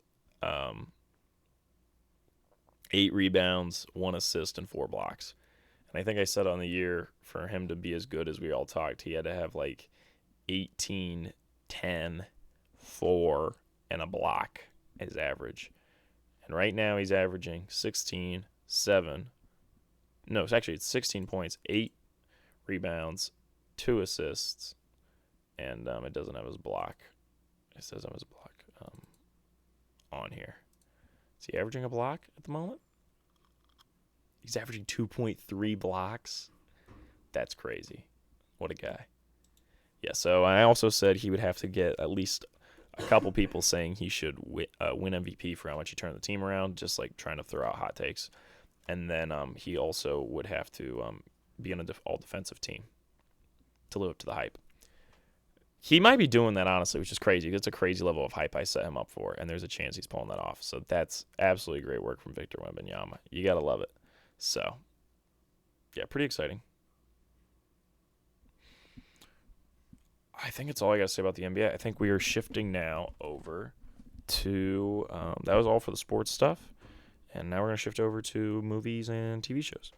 8 rebounds, 1 assist, and 4 blocks. And I think I said on the year for him to be as good as we all talked, he had to have, 18, 10, 4, and a block as average. And right now he's averaging 16, 7. No, it's 16 points, 8 rebounds, 2 assists, and it doesn't have his block. It says on his block on here. Is he averaging a block at the moment? He's averaging 2.3 blocks. That's crazy. What a guy. Yeah, so I also said he would have to get at least a couple people saying he should win MVP for how much he turned the team around, just trying to throw out hot takes. And then he also would have to be on an all-defensive team to live up to the hype. He might be doing that, honestly, which is crazy. It's a crazy level of hype I set him up for, and there's a chance he's pulling that off. So that's absolutely great work from Victor Wembanyama. You got to love it. So, yeah, pretty exciting. I think it's all I got to say about the NBA. I think we are shifting now over to that was all for the sports stuff, and now we're gonna shift over to movies and TV shows.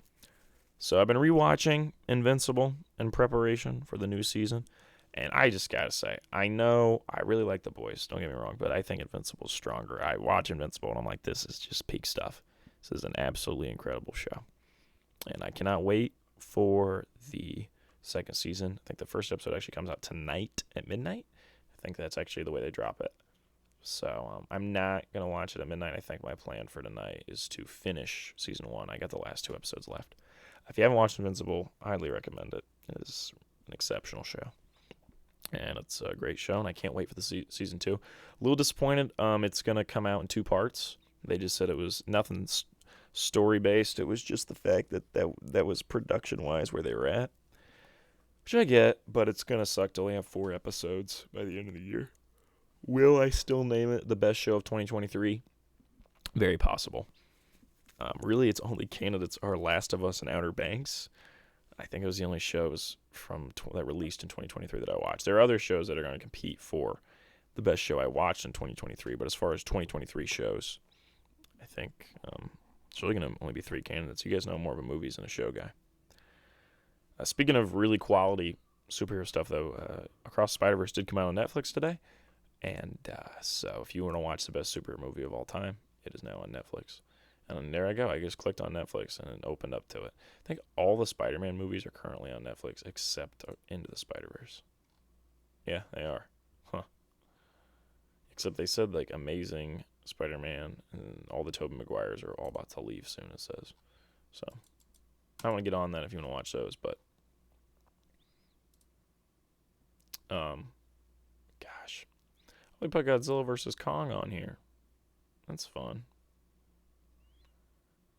So I've been rewatching Invincible in preparation for the new season, and I just gotta say, I know I really like The Boys. Don't get me wrong, but I think Invincible's stronger. I watch Invincible and I'm like, this is just peak stuff. This is an absolutely incredible show, and I cannot wait for the second season. I think the first episode actually comes out tonight at midnight. I think that's actually the way they drop it. So I'm not going to watch it at midnight. I think my plan for tonight is to finish season 1. I got the last 2 episodes left. If you haven't watched Invincible, I highly recommend it. It is an exceptional show. And it's a great show, and I can't wait for the season 2. A little disappointed. It's going to come out in 2 parts. They just said it was nothing story-based. It was just the fact that was production-wise where they were at. Which I get, but it's going to suck to only have 4 episodes by the end of the year. Will I still name it the best show of 2023? Very possible. Really, its only candidates are Last of Us and Outer Banks. I think it was the only shows that released in 2023 that I watched. There are other shows that are going to compete for the best show I watched in 2023, but as far as 2023 shows, I think it's really going to only be 3 candidates. You guys know I'm more of a movies than a show guy. Speaking of really quality superhero stuff, though, Across the Spider-Verse did come out on Netflix today. And so if you want to watch the best superhero movie of all time, it is now on Netflix. And there I go. I just clicked on Netflix and it opened up to it. I think all the Spider-Man movies are currently on Netflix except Into the Spider-Verse. Yeah, they are. Huh. Except they said, like, Amazing Spider-Man and all the Tobey Maguires are all about to leave soon, it says. So I want to get on that if you want to watch those, but gosh. We put Godzilla vs. Kong on here. That's fun.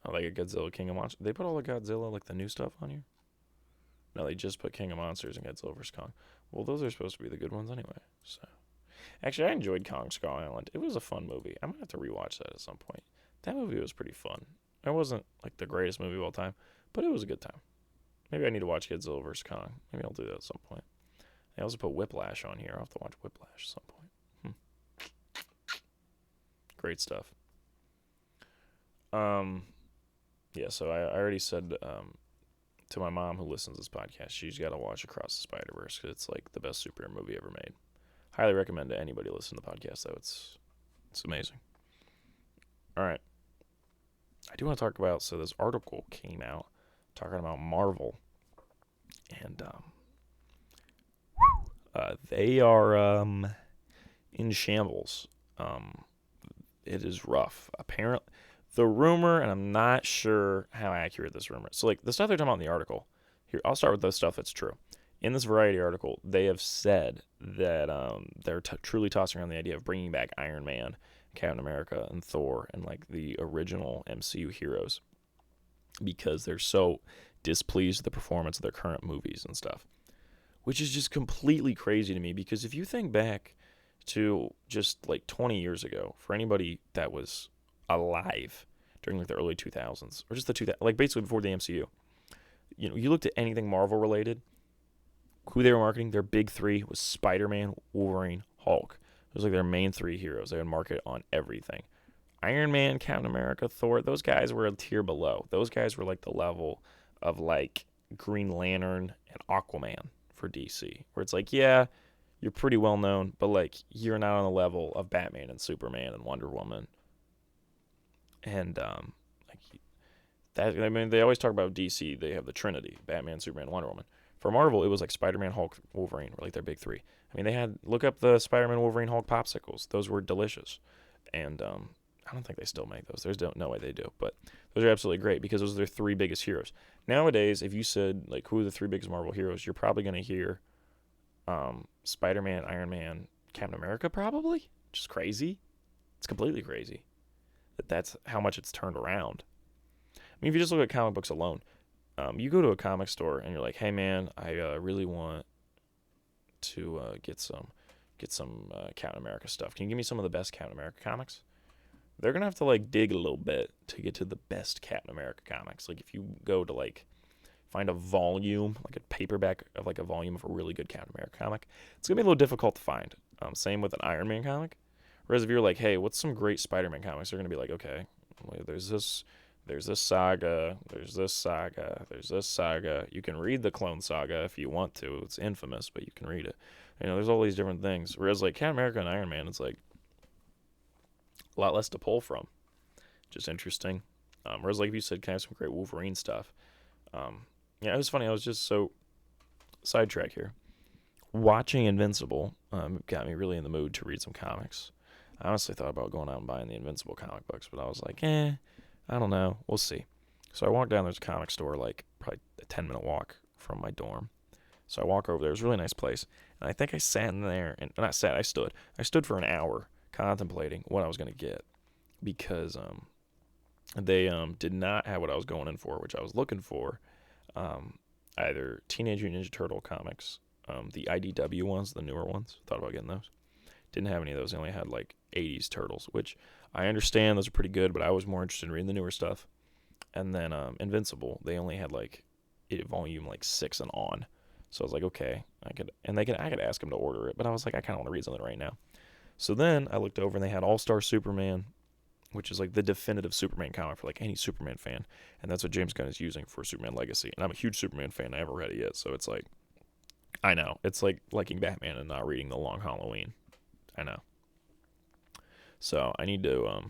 I like a Godzilla King of Monsters. They put all the Godzilla, like the new stuff on here? No, they just put King of Monsters and Godzilla vs. Kong. Well, those are supposed to be the good ones anyway. So, actually, I enjoyed Kong Skull Island. It was a fun movie. I'm going to have to rewatch that at some point. That movie was pretty fun. It wasn't like the greatest movie of all time, but it was a good time. Maybe I need to watch Godzilla vs. Kong. Maybe I'll do that at some point. They also put Whiplash on here. I'll have to watch Whiplash at some point. Great stuff. Yeah, so I already said to my mom who listens to this podcast, she's got to watch Across the Spider-Verse because it's like the best superhero movie ever made. Highly recommend to anybody listening to the podcast, though. It's amazing. All right. I do want to talk about, so this article came out talking about Marvel, and they are in shambles. It is rough. Apparently, the rumor, and I'm not sure how accurate this rumor is. So, like, the stuff they're talking about in the article, here, I'll start with the stuff that's true. In this Variety article, they have said that they're truly tossing around the idea of bringing back Iron Man, Captain America, and Thor, and, like, the original MCU heroes because they're so displeased with the performance of their current movies and stuff, which is just completely crazy to me because if you think back to just like 20 years ago, for anybody that was alive during like the early 2000s or just the 2000s, like basically before the MCU, you know, you looked at anything Marvel related, who they were marketing, their big 3 was Spider-Man, Wolverine, Hulk. It was like their main 3 heroes. They would market on everything. Iron Man, Captain America, Thor, those guys were a tier below. Those guys were like the level of like Green Lantern and Aquaman for DC, where it's like, yeah, you're pretty well known, but like you're not on the level of Batman and Superman and Wonder Woman. And like that, I mean, they always talk about DC. They have the Trinity: Batman, Superman, Wonder Woman. For Marvel, it was like Spider-Man, Hulk, Wolverine were like their big 3. I mean, they had look up the Spider-Man, Wolverine, Hulk popsicles. Those were delicious, and I don't think they still make those. There's no way they do, but those are absolutely great because those are their 3 biggest heroes. Nowadays, if you said like who are the 3 biggest Marvel heroes, you're probably going to hear Spider-Man, Iron Man, Captain America probably, which is crazy. It's completely crazy that's how much it's turned around. I mean, if you just look at comic books alone, you go to a comic store and you're like, hey man, I really want to get some Captain America stuff. Can you give me some of the best Captain America comics? They're going to have to like dig a little bit to get to the best Captain America comics. Like if you go to like find a volume, like a paperback of like a volume of a really good Captain America comic, it's going to be a little difficult to find. Same with an Iron Man comic. Whereas if you're like, hey, what's some great Spider-Man comics? They're gonna be like, okay, well, there's this saga, there's this saga, there's this saga. You can read the Clone Saga if you want to. It's infamous, but you can read it. There's all these different things. Whereas like Captain America and Iron Man, it's like a lot less to pull from. Just interesting. Whereas like if you said, kind of some great Wolverine stuff. Yeah, it was funny. I was just so sidetrack here. Watching Invincible got me really in the mood to read some comics. I honestly thought about going out and buying the Invincible comic books, but I was like, I don't know. We'll see. So I walked down. There's a comic store, like probably a 10-minute walk from my dorm. So I walk over there. It was a really nice place. And I think I sat in there, and not sat, I stood. I stood for an hour contemplating what I was going to get because they did not have what I was going in for, which I was looking for. Either Teenage Mutant Ninja Turtle comics, the IDW ones, the newer ones. Thought about getting those. Didn't have any of those. They only had like 80s Turtles, which I understand those are pretty good, but I was more interested in reading the newer stuff. And then Invincible, they only had like volume like 6 and on. So I was like, okay, I could ask them to order it, but I was like, I kind of want to read something right now. So then I looked over and they had All-Star Superman, which is like the definitive Superman comic for like any Superman fan, and that's what James Gunn is using for Superman Legacy. And I'm a huge Superman fan. I haven't read it yet, so it's like, I know it's like liking Batman and not reading The Long Halloween. I know. So I need to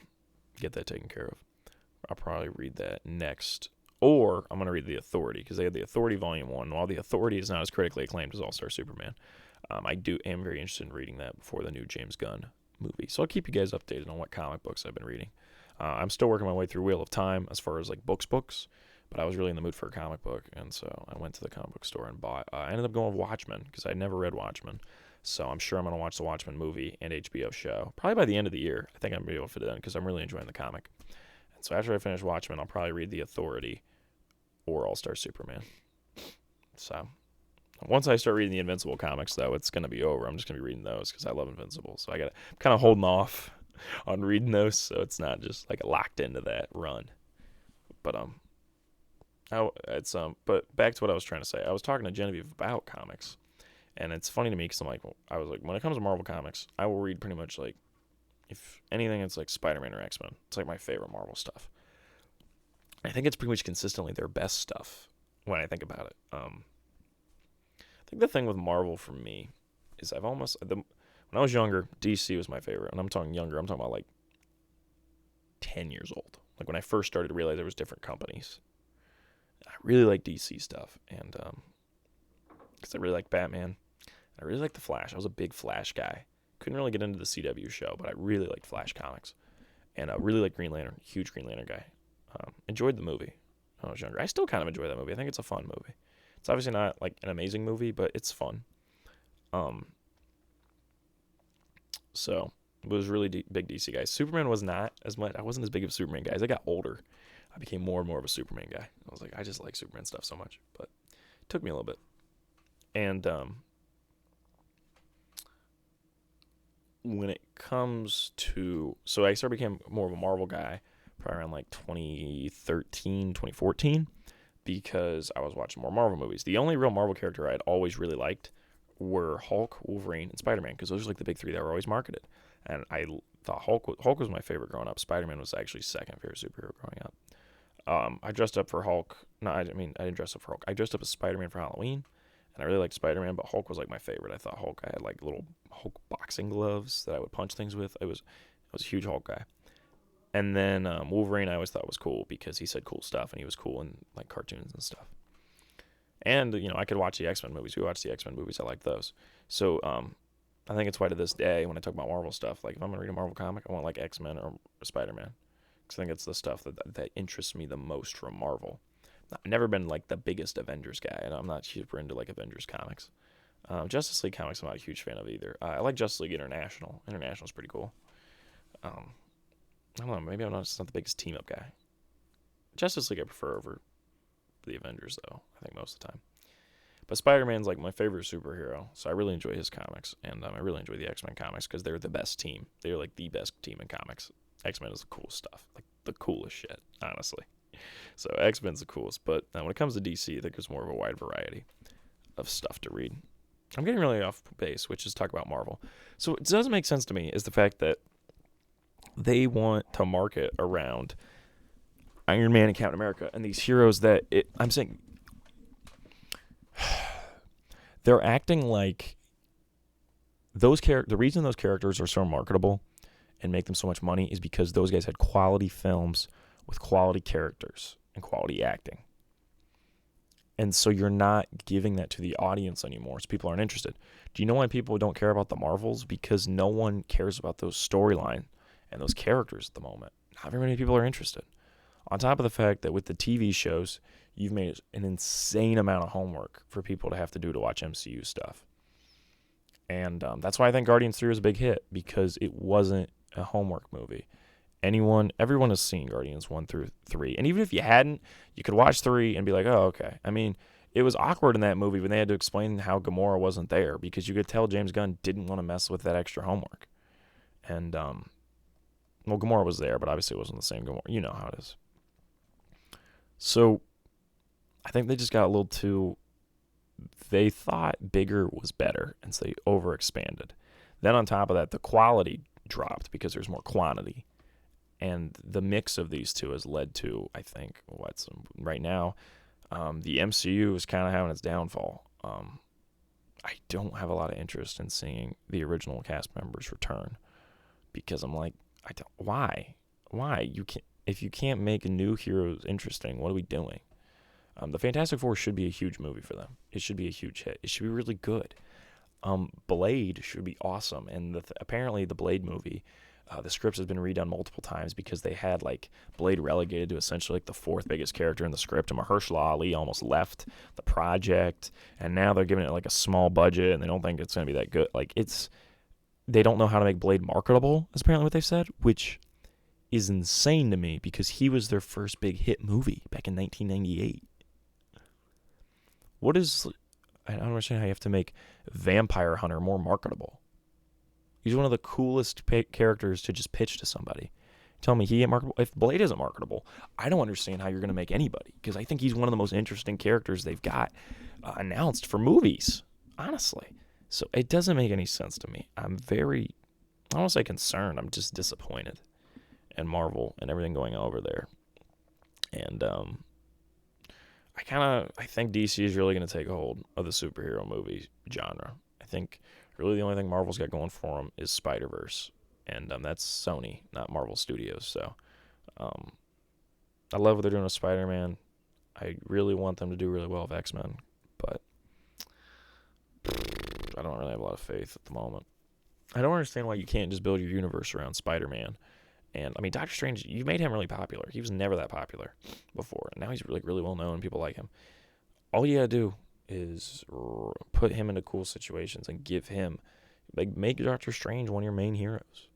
get that taken care of. I'll probably read that next. Or I'm going to read The Authority, because they had The Authority Volume 1. While The Authority is not as critically acclaimed as All-Star Superman, I am very interested in reading that before the new James Gunn movie. So I'll keep you guys updated on what comic books I've been reading. I'm still working my way through Wheel of Time as far as like books, but I was really in the mood for a comic book, and so I went to the comic book store and bought. I ended up going with Watchmen, because I'd never read Watchmen. So I'm sure I'm going to watch the Watchmen movie and HBO show. Probably by the end of the year. I think I'm going to be able to fit it in, because I'm really enjoying the comic. And so after I finish Watchmen, I'll probably read The Authority or All-Star Superman. So once I start reading the Invincible comics, though, it's going to be over. I'm just going to be reading those because I love Invincible. So I'm kind of holding off on reading those, so it's not just like locked into that run. But but back to what I was trying to say. I was talking to Genevieve about comics, and it's funny to me because I was like, when it comes to Marvel comics, I will read pretty much like, if anything, it's like Spider-Man or X-Men. It's like my favorite Marvel stuff. I think it's pretty much consistently their best stuff when I think about it. I think the thing with Marvel for me is when I was younger, DC was my favorite. And I'm talking younger, I'm talking about like 10 years old. Like when I first started to realize there was different companies. I really like DC stuff. And because I really like Batman. I really like The Flash. I was a big Flash guy. Couldn't really get into the CW show, but I really liked Flash comics. And I really like Green Lantern. Huge Green Lantern guy. Enjoyed the movie when I was younger. I still kind of enjoy that movie. I think it's a fun movie. It's obviously not like an amazing movie, but it's fun. So it was really big DC guy. Superman was not as much. I wasn't as big of a Superman guy. As I got older, I became more and more of a Superman guy. I was like, I just like Superman stuff so much, but it took me a little bit. And when it comes to, so I started becoming more of a Marvel guy probably around like 2013, 2014, because I was watching more Marvel movies. The only real Marvel character I'd always really liked were Hulk, Wolverine, and Spider-Man, because those are like the big three that were always marketed. And I thought Hulk was my favorite growing up. Spider-Man was actually second favorite superhero growing up. I dressed up for Hulk. No, I didn't dress up for Hulk. I dressed up as Spider-Man for Halloween, and I really liked Spider-Man, but Hulk was like my favorite. I thought Hulk, I had like little Hulk boxing gloves that I would punch things with. I was a huge Hulk guy. And then Wolverine I always thought was cool because he said cool stuff, and he was cool in like cartoons and stuff. And, I could watch the X-Men movies. We watched the X-Men movies. I like those. So I think it's why to this day when I talk about Marvel stuff, like if I'm going to read a Marvel comic, I want like X-Men or Spider-Man. Because I think it's the stuff that interests me the most from Marvel. I've never been like the biggest Avengers guy, and I'm not super into like Avengers comics. Justice League comics I'm not a huge fan of either. I like Justice League International. International's pretty cool. I don't know, maybe I'm just not the biggest team-up guy. Justice League I prefer over the Avengers, though, I think most of the time. But Spider-Man's like my favorite superhero, so I really enjoy his comics, and I really enjoy the X-Men comics because they're the best team. They're like the best team in comics. X-Men is the coolest stuff, like the coolest shit, honestly. So X-Men's the coolest, but when it comes to DC, I think there's more of a wide variety of stuff to read. I'm getting really off base, which is talk about Marvel. So what doesn't make sense to me is the fact that they want to market around Iron Man and Captain America and these heroes that I'm saying they're acting like the reason those characters are so marketable and make them so much money is because those guys had quality films with quality characters and quality acting. And so you're not giving that to the audience anymore, so people aren't interested. Do you know why people don't care about the Marvels? Because no one cares about those storyline and those characters at the moment. Not very many people are interested. On top of the fact that with the TV shows, you've made an insane amount of homework for people to have to do to watch MCU stuff. And that's why I think Guardians 3 was a big hit, because it wasn't a homework movie. Everyone has seen Guardians 1 through 3. And even if you hadn't, you could watch 3 and be like, oh, okay. I mean, it was awkward in that movie when they had to explain how Gamora wasn't there, because you could tell James Gunn didn't want to mess with that extra homework. And, well, Gamora was there, but obviously it wasn't the same Gamora. You know how it is. So I think they just got a little too... They thought bigger was better, and so they overexpanded. Then on top of that, the quality dropped because there's more quantity. And the mix of these two has led to, I think, right now, the MCU is kind of having its downfall. I don't have a lot of interest in seeing the original cast members return, because I'm like, why? If you can't make new heroes interesting, what are we doing? The Fantastic Four should be a huge movie for them. It should be a huge hit. It should be really good. Blade should be awesome. And apparently the Blade movie, the script has been redone multiple times because they had Blade relegated to essentially the fourth biggest character in the script. And Mahershala Ali almost left the project, and now they're giving it a small budget, and they don't think it's going to be that good. They don't know how to make Blade marketable, is apparently what they've said, which is insane to me, because he was their first big hit movie back in 1998. I don't understand how you have to make Vampire Hunter more marketable. He's one of the coolest characters to just pitch to somebody. Tell me he ain't marketable. If Blade isn't marketable, I don't understand how you're going to make anybody, because I think he's one of the most interesting characters they've got announced for movies, honestly. So it doesn't make any sense to me. I don't want to say concerned, I'm just disappointed in Marvel and everything going on over there. And I think DC is really going to take a hold of the superhero movie genre. I think really the only thing Marvel's got going for them is Spider-Verse, and that's Sony, not Marvel Studios. So I love what they're doing with Spider-Man. I really want them to do really well with X-Men, but I don't really have a lot of faith at the moment. I don't understand why you can't just build your universe around Spider-Man. And, I mean, Doctor Strange, you made him really popular. He was never that popular before. And now he's really well known. People like him. All you got to do is put him into cool situations and give him, make Doctor Strange one of your main heroes.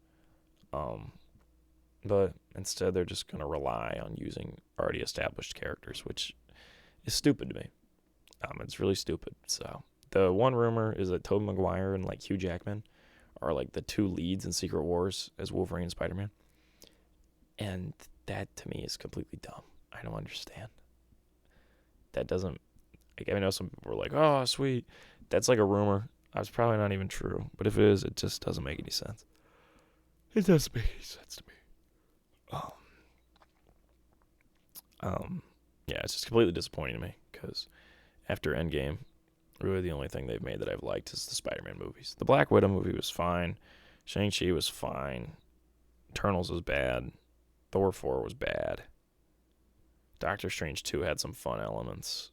But instead, they're just going to rely on using already established characters, which is stupid to me. It's really stupid. So, the one rumor is that Tobey Maguire and, Hugh Jackman are, the two leads in Secret Wars as Wolverine and Spider-Man. And that, to me, is completely dumb. I don't understand. That doesn't... I know some people were like, oh, sweet. That's a rumor. It's probably not even true. But if it is, it just doesn't make any sense. It doesn't make any sense to me. Yeah, it's just completely disappointing to me, because after Endgame, really the only thing they've made that I've liked is the Spider-Man movies. The Black Widow movie was fine. Shang-Chi was fine. Eternals was bad. Thor 4 was bad. Doctor Strange 2 had some fun elements.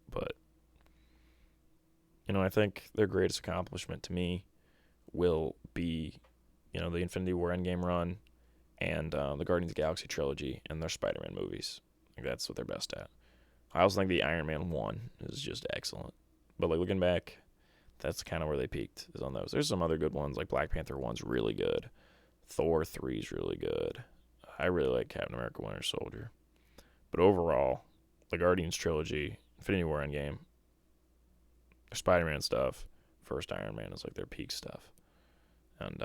But, I think their greatest accomplishment to me will be, the Infinity War Endgame run and the Guardians of the Galaxy trilogy and their Spider-Man movies. I think that's what they're best at. I also think the Iron Man 1 is just excellent. But, looking back, that's kind of where they peaked, is on those. There's some other good ones, Black Panther 1's really good. Thor 3's really good. I really like Captain America Winter Soldier. But overall, the Guardians trilogy, Infinity War Endgame, their Spider-Man stuff, first Iron Man is their peak stuff. And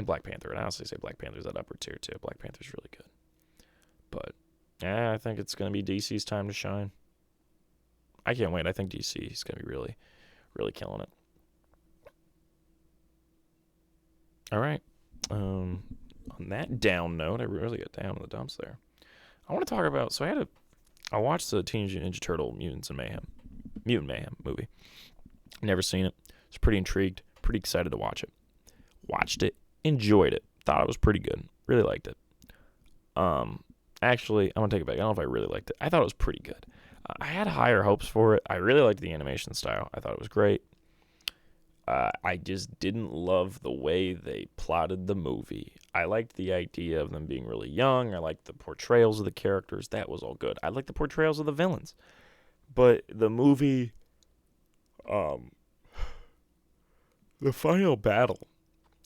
Black Panther. And I honestly say Black Panther's that upper tier too. Black Panther's really good. But yeah, I think it's going to be DC's time to shine. I can't wait. I think DC is going to be really, really killing it. All right. On that down note, I really got down in the dumps there. I want to talk about. So I watched the Teenage Ninja Turtle Mutant Mayhem movie. Never seen it. Was pretty intrigued, pretty excited to watch it. Watched it, enjoyed it, thought it was pretty good, really liked it. Actually, I'm gonna take it back. I don't know if I really liked it. I thought it was pretty good. I had higher hopes for it. I really liked the animation style. I thought it was great. I just didn't love the way they plotted the movie. I liked the idea of them being really young. I liked the portrayals of the characters. That was all good. I liked the portrayals of the villains. But the movie, um, the final battle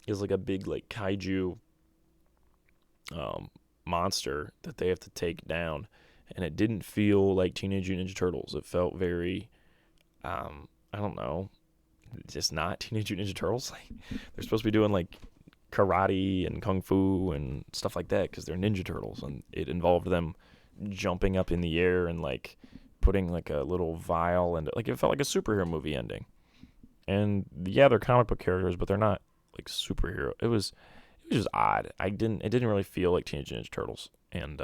is like a big like kaiju monster that they have to take down, and it didn't feel like Teenage Mutant Ninja Turtles. It felt very, I don't know, just not Teenage Mutant Ninja Turtles. Like they're supposed to be doing like karate and kung fu and stuff like that because they're Ninja Turtles, and it involved them jumping up in the air and like putting like a little vial, and like it felt like a superhero movie ending. And yeah, they're comic book characters, but they're not like superhero. It was just odd. It didn't really feel like Teenage Ninja Turtles, and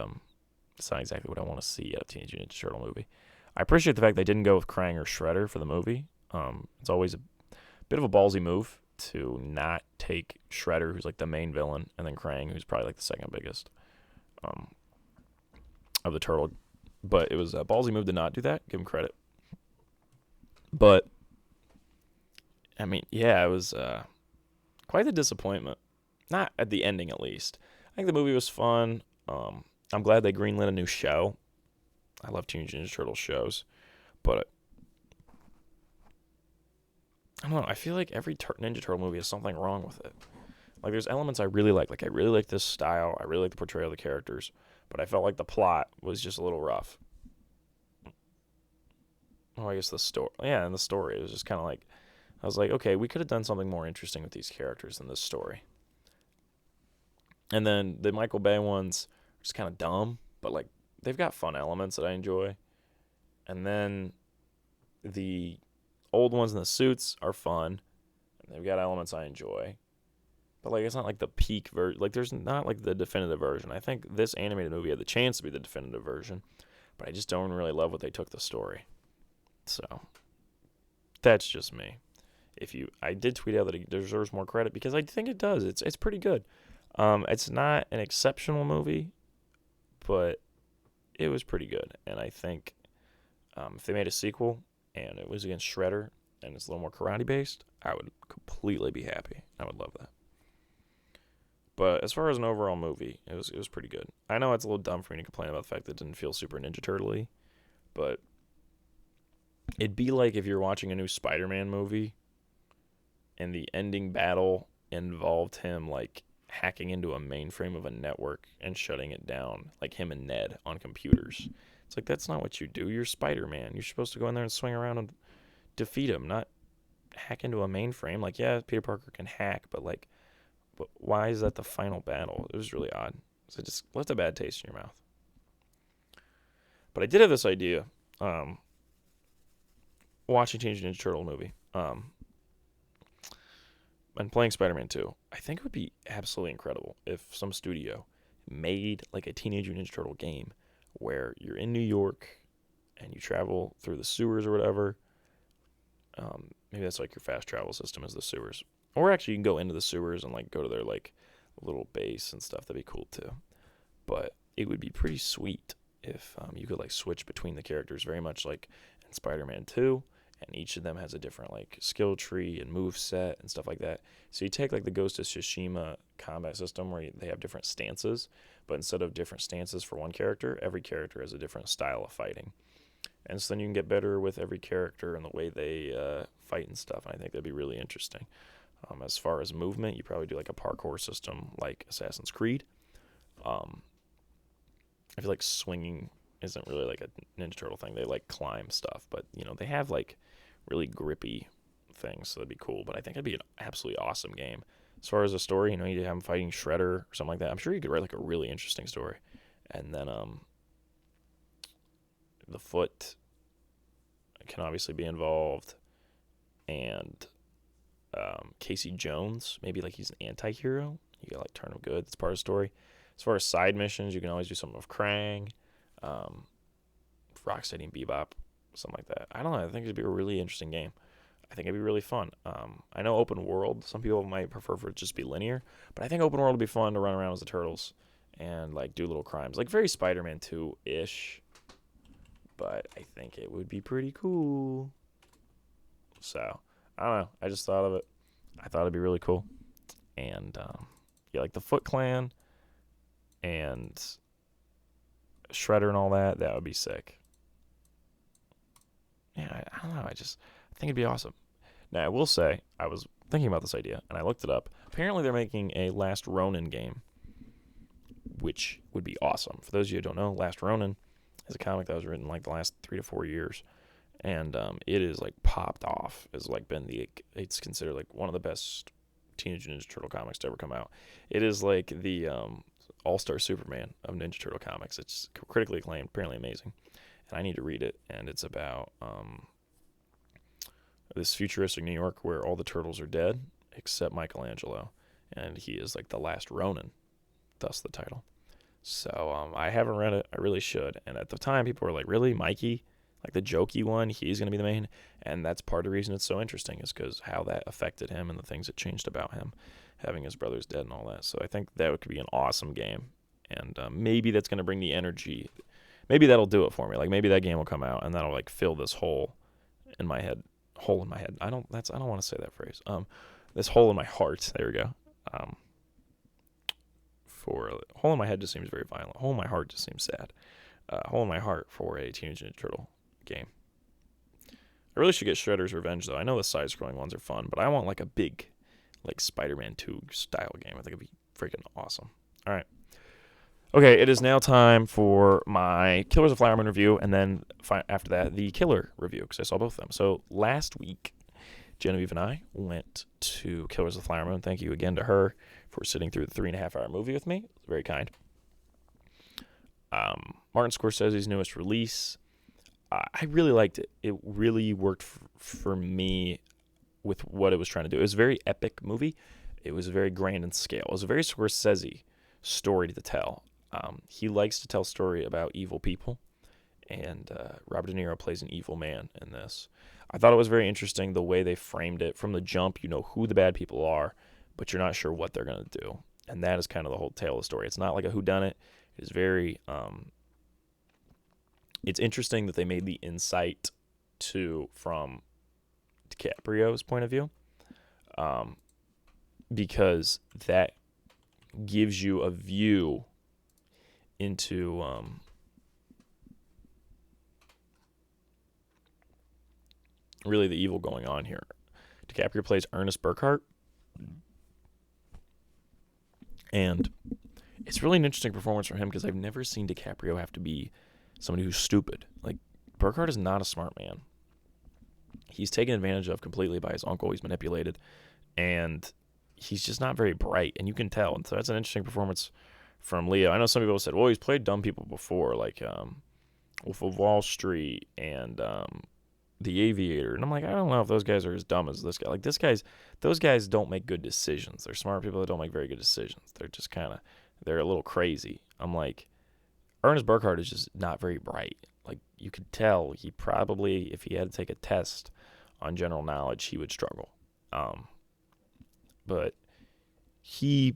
it's not exactly what I want to see out of Teenage Ninja Turtle movie. I appreciate the fact they didn't go with Krang or Shredder for the movie. It's always a bit of a ballsy move to not take Shredder, who's like the main villain, and then Krang, who's probably like the second biggest of the turtle. But it was a ballsy move to not do that. Give him credit. But I mean, yeah, it was quite the disappointment. Not at the ending, at least. I think the movie was fun. I'm glad they greenlit a new show. I love Teenage Ninja Turtles shows, but I don't know. I feel like every Ninja Turtle movie has something wrong with it. Like there's elements I really like. Like I really like this style. I really like the portrayal of the characters, but I felt like the plot was just a little rough. Oh, I guess the story. Yeah, and the story, it was just kind of like I was like, okay, we could have done something more interesting with these characters than this story. And then the Michael Bay ones are just kind of dumb, but like they've got fun elements that I enjoy. And then the old ones in the suits are fun. And they've got elements I enjoy. But like it's not like the peak version. Like there's not like the definitive version. I think this animated movie had the chance to be the definitive version, but I just don't really love what they took the story. So that's just me. I did tweet out that it deserves more credit because I think it does. It's pretty good. It's not an exceptional movie, but it was pretty good. And I think if they made a sequel and it was against Shredder and it's a little more karate based, I would completely be happy. I would love that. But as far as an overall movie, it was pretty good. I know it's a little dumb for me to complain about the fact that it didn't feel super Ninja Turtle-y, but it'd be like if you're watching a new Spider-Man movie and the ending battle involved him like hacking into a mainframe of a network and shutting it down, like him and Ned on computers. It's like that's not what you do. You're Spider-Man. You're supposed to go in there and swing around and defeat him, not hack into a mainframe. Like yeah, Peter Parker can hack, but like, why is that the final battle? It was really odd. So it just left a bad taste in your mouth. But I did have this idea, watching Teenage Ninja Turtle movie. And playing Spider-Man 2, I think it would be absolutely incredible if some studio made like a Teenage Mutant Ninja Turtle game where you're in New York and you travel through the sewers or whatever. Maybe that's like your fast travel system is the sewers. Or actually you can go into the sewers and like go to their like little base and stuff. That'd be cool too. But it would be pretty sweet if you could like switch between the characters very much like in Spider-Man 2. And each of them has a different like skill tree and move set and stuff like that. So you take like the Ghost of Tsushima combat system where they have different stances, but instead of different stances for one character, every character has a different style of fighting. And so then you can get better with every character and the way they fight and stuff. And I think that'd be really interesting. As far as movement, you probably do like a parkour system like Assassin's Creed. I feel like swinging isn't really like a Ninja Turtle thing. They like climb stuff, but you know they have like really grippy things, so that'd be cool. But I think it'd be an absolutely awesome game. As far as a story, you know, you have him fighting Shredder or something like that. I'm sure you could write like a really interesting story. And then the Foot can obviously be involved, and Casey Jones. Maybe like he's an anti-hero. You gotta like turn him good. That's part of the story. As far as side missions, you can always do something with Krang, Rocksteady and Bebop, something like that. I don't know. I think it'd be a really interesting game. I think it'd be really fun. I know open world. Some people might prefer for it to just be linear, but I think open world would be fun to run around as the turtles and like do little crimes, like very Spider-Man 2-ish. But I think it would be pretty cool. So I don't know. I just thought of it. I thought it'd be really cool. And yeah, like the Foot Clan and Shredder and all that. That would be sick. Yeah, I don't know. I think it'd be awesome. Now, I will say, I was thinking about this idea, and I looked it up. Apparently, they're making a Last Ronin game, which would be awesome. For those of you who don't know, Last Ronin is a comic that was written like the last 3 to 4 years, and it is like popped off. It's considered like one of the best Teenage Ninja Turtle comics to ever come out. It is like the All-Star Superman of Ninja Turtle comics. It's critically acclaimed, apparently amazing. And I need to read it, and it's about this futuristic New York where all the turtles are dead except Michelangelo, and he is like the last Ronin, thus the title. So I haven't read it. I really should. And at the time, people were like, really, Mikey? Like the jokey one, he's going to be the main? And that's part of the reason it's so interesting is because how that affected him and the things that changed about him, having his brothers dead and all that. So I think that could be an awesome game, and maybe that's going to bring the energy. Maybe that'll do it for me. Like maybe that game will come out and that'll like fill this hole in my head. Hole in my head. I don't want to say that phrase. This hole in my heart. There we go. For hole in my head just seems very violent. Hole in my heart just seems sad. Hole in my heart for a Teenage Ninja Turtle game. I really should get Shredder's Revenge though. I know the side-scrolling ones are fun, but I want like a big, like Spider-Man 2 style game. I think it'd be freaking awesome. All right. Okay, it is now time for my Killers of Flower Moon review, and then after that, the Killer review, because I saw both of them. So last week, Genevieve and I went to Killers of the Flower Moon. Thank you again to her for sitting through the 3.5-hour movie with me. Very kind. Martin Scorsese's newest release. I really liked it. It really worked for me with what it was trying to do. It was a very epic movie. It was very grand in scale. It was a very Scorsese story to tell. He likes to tell story about evil people, and Robert De Niro plays an evil man in this. I thought it was very interesting the way they framed it. From the jump, you know who the bad people are, but you're not sure what they're going to do. And that is kind of the whole tale of the story. It's not like a whodunit. It is very... it's interesting that they made the insight from DiCaprio's point of view, because that gives you a view into really the evil going on here. DiCaprio plays Ernest Burkhart, and it's really an interesting performance from him because I've never seen DiCaprio have to be somebody who's stupid. Like, Burkhart is not a smart man. He's taken advantage of completely by his uncle. He's manipulated, and he's just not very bright, and you can tell. And so that's an interesting performance from Leo. I know some people said, well, he's played dumb people before, like Wolf of Wall Street and The Aviator. And I'm like, I don't know if those guys are as dumb as this guy. Like, those guys don't make good decisions. They're smart people that don't make very good decisions. They're just they're a little crazy. I'm like, Ernest Burkhart is just not very bright. Like, you could tell he probably, if he had to take a test on general knowledge, he would struggle. But he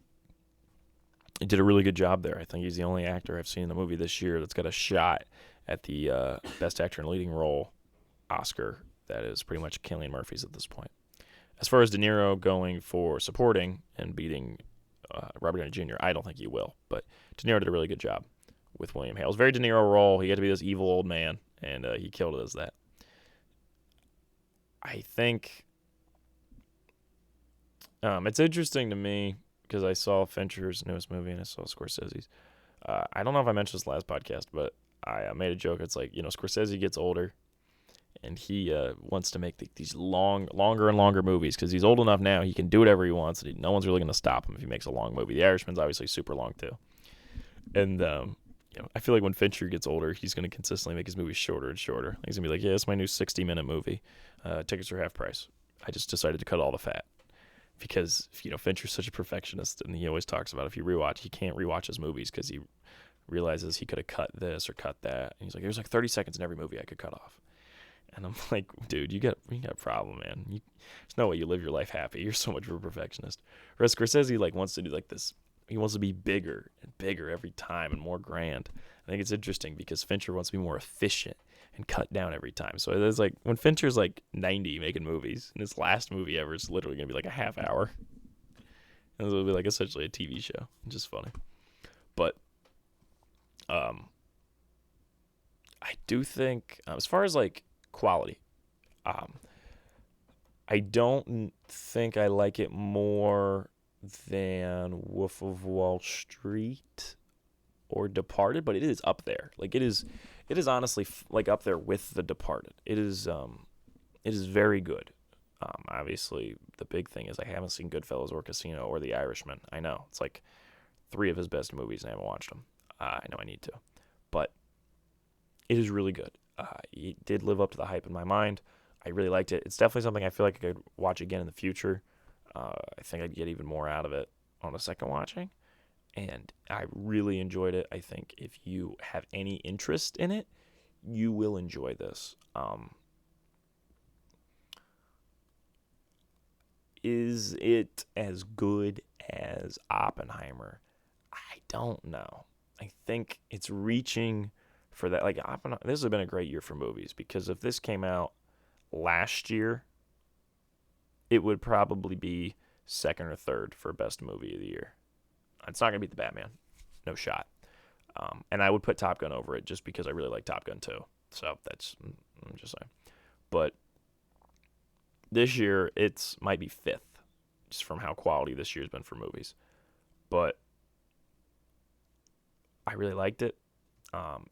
did a really good job there. I think he's the only actor I've seen in the movie this year that's got a shot at the Best Actor in a Leading Role Oscar. That is pretty much Cillian Murphy's at this point. As far as De Niro going for supporting and beating Robert Downey Jr., I don't think he will. But De Niro did a really good job with William Hale. It was a very De Niro role. He had to be this evil old man, and he killed it as that. I think it's interesting to me because I saw Fincher's newest movie and I saw Scorsese's. I don't know if I mentioned this last podcast, but I made a joke. It's like, Scorsese gets older, and he wants to make these longer and longer movies because he's old enough now. He can do whatever he wants, and no one's really going to stop him if he makes a long movie. The Irishman's obviously super long too. And I feel like when Fincher gets older, he's going to consistently make his movies shorter and shorter. He's going to be like, yeah, it's my new 60-minute movie. Tickets are half price. I just decided to cut all the fat. because Fincher's such a perfectionist, and he always talks about if you rewatch, he can't rewatch his movies because he realizes he could have cut this or cut that, and he's like, there's like 30 seconds in every movie I could cut off. And I'm like, dude, you got a problem, man. There's no way you live your life happy. You're so much of a perfectionist. Whereas Scorsese wants to do like this. He wants to be bigger and bigger every time and more grand. I think it's interesting because Fincher wants to be more efficient and cut down every time. So it's like when Fincher's like 90 making movies, and his last movie ever is literally gonna be like a half hour, and it'll be like essentially a TV show. It's just funny. But I do think as far as like quality, I don't think I like it more than Wolf of Wall Street or Departed, but it is up there. Like it is honestly like up there with The Departed. It is very good. Obviously the big thing is I haven't seen Goodfellas or Casino or The Irishman. I know it's like 3 of his best movies, and I haven't watched them. I know I need to, but it is really good. It did live up to the hype in my mind. I really liked it. It's definitely something I feel like I could watch again in the future. I think I'd get even more out of it on a second watching, and I really enjoyed it. I think if you have any interest in it, you will enjoy this. Is it as good as Oppenheimer? I don't know. I think it's reaching for that. Like Oppenheimer, this has been a great year for movies, because if this came out last year, it would probably be second or third for best movie of the year. It's not going to beat The Batman. No shot. And I would put Top Gun over it just because I really like Top Gun 2. So I'm just saying. But this year, might be fifth, just from how quality this year's been for movies. But I really liked it.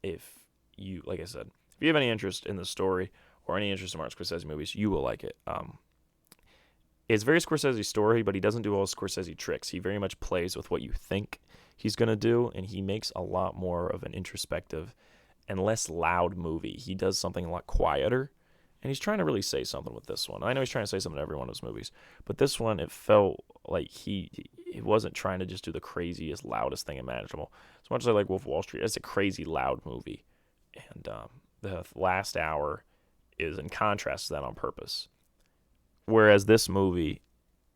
If you, like I said, if you have any interest in the story or any interest in Martin Scorsese movies, you will like it. It's very Scorsese story, but he doesn't do all Scorsese tricks. He very much plays with what you think he's going to do, and he makes a lot more of an introspective and less loud movie. He does something a lot quieter, and he's trying to really say something with this one. I know he's trying to say something to every one of his movies, but this one, it felt like he wasn't trying to just do the craziest, loudest thing imaginable. As much as I like Wolf of Wall Street, it's a crazy, loud movie, and the last hour is in contrast to that on purpose. Whereas this movie,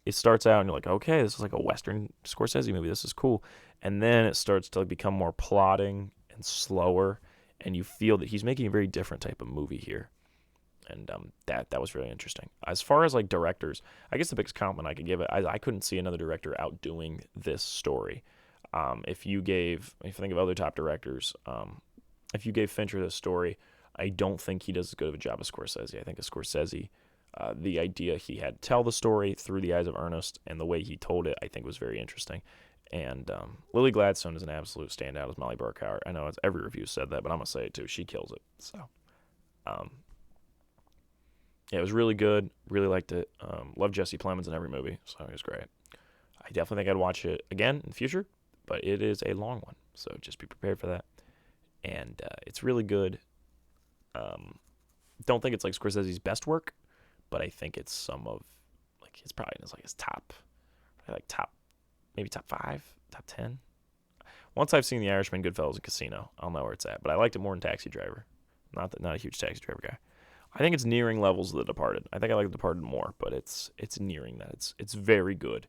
it starts out and you're like, okay, this is like a Western Scorsese movie. This is cool. And then it starts to become more plotting and slower, and you feel that he's making a very different type of movie here. And that was really interesting. As far as like directors, I guess the biggest compliment I could give it, I couldn't see another director outdoing this story. If you think of other top directors, if you gave Fincher this story, I don't think he does as good of a job as Scorsese. I think as Scorsese, the idea he had to tell the story through the eyes of Ernest and the way he told it, I think was very interesting. And Lily Gladstone is an absolute standout as Molly Burkhauer. I know every review said that, but I'm going to say it too. She kills it. So, yeah, it was really good. Really liked it. Love Jesse Plemons in every movie, so it was great. I definitely think I'd watch it again in the future, but it is a long one, so just be prepared for that. And it's really good. Don't think it's like Scorsese's best work, but I think it's some of it's probably his top, maybe top 5, top 10. Once I've seen The Irishman, Goodfellas, and Casino, I'll know where it's at. But I liked it more than Taxi Driver. Not a huge Taxi Driver guy. I think it's nearing levels of The Departed. I think I like The Departed more, but it's nearing that. It's very good.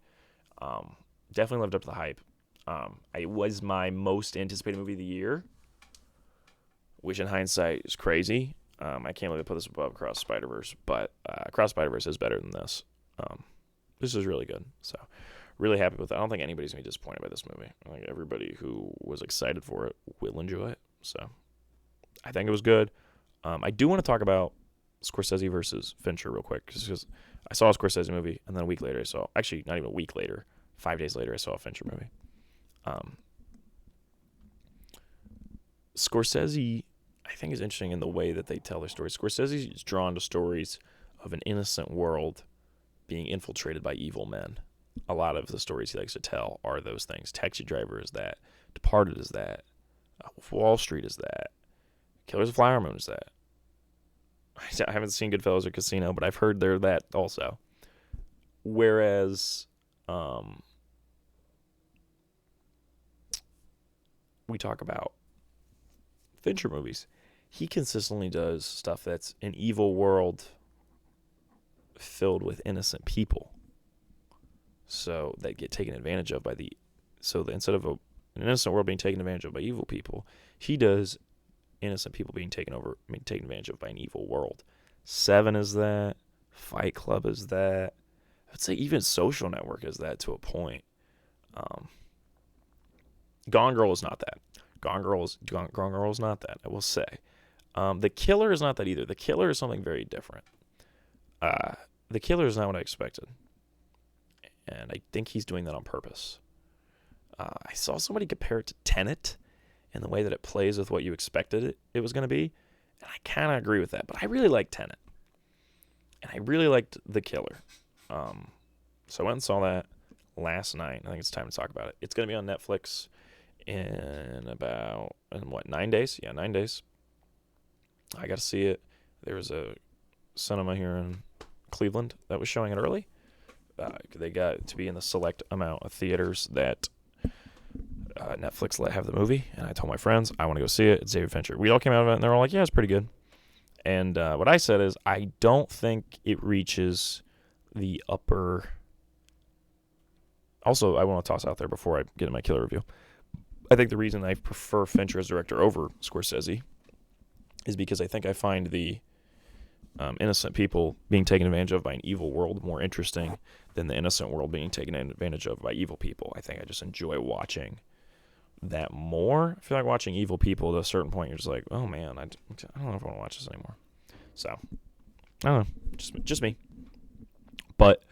Definitely lived up to the hype. It was my most anticipated movie of the year, which in hindsight is crazy. I can't really put this above Across Spider-Verse, but Across Spider-Verse is better than this. This is really good. So really happy with it. I don't think anybody's going to be disappointed by this movie. I think everybody who was excited for it will enjoy it. So I think it was good. I do want to talk about Scorsese versus Fincher real quick, because I saw a Scorsese movie, and then a week later actually not even a week later, 5 days later, I saw a Fincher movie. Scorsese, I think, is interesting in the way that they tell their stories. Scorsese is drawn to stories of an innocent world being infiltrated by evil men. A lot of the stories he likes to tell are those things. Taxi Driver is that. Departed is that. Wall Street is that. Killers of the Flower Moon is that. I haven't seen Goodfellas or Casino, but I've heard they're that also. Whereas we talk about Fincher movies, he consistently does stuff that's an evil world filled with innocent people. So that get taken advantage of by instead of an innocent world being taken advantage of by evil people, he does innocent people being taken advantage of by an evil world. Seven is that. Fight Club is that. I'd say even Social Network is that to a point. Gone Girl is not that. Gone Girl is not that, I will say. The Killer is not that either. The Killer is something very different. The Killer is not what I expected. And I think he's doing that on purpose. I saw somebody compare it to Tenet in the way that it plays with what you expected it was going to be. And I kind of agree with that. But I really like Tenet. And I really liked The Killer. So I went and saw that last night. I think it's time to talk about it. It's going to be on Netflix in 9 days? Yeah, 9 days. I got to see it. There was a cinema here in Cleveland that was showing it early. They got to be in the select amount of theaters that Netflix let have the movie. And I told my friends, I want to go see it. It's David Fincher. We all came out of it, and they were all like, yeah, it's pretty good. And what I said is, I don't think it reaches the upper... Also, I want to toss out there before I get into my Killer review. I think the reason I prefer Fincher as director over Scorsese is because I think I find the innocent people being taken advantage of by an evil world more interesting than the innocent world being taken advantage of by evil people. I think I just enjoy watching that more. I feel like watching evil people at a certain point, you're just like, oh man, I don't know if I want to watch this anymore. So, I don't know, just me. But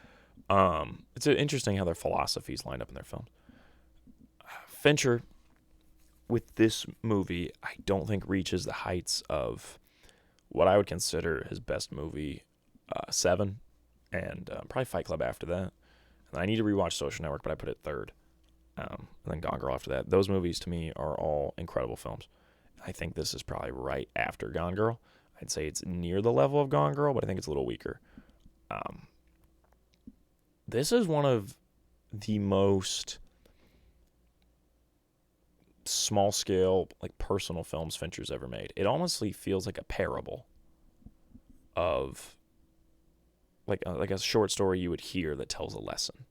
it's interesting how their philosophies line up in their films. Fincher, with this movie, I don't think reaches the heights of what I would consider his best movie, Seven, and probably Fight Club after that. And I need to rewatch Social Network, but I put it third. And then Gone Girl after that. Those movies, to me, are all incredible films. I think this is probably right after Gone Girl. I'd say it's near the level of Gone Girl, but I think it's a little weaker. This is one of the most small-scale, like personal films Fincher's ever made. It honestly feels like a parable of like a short story you would hear that tells a lesson.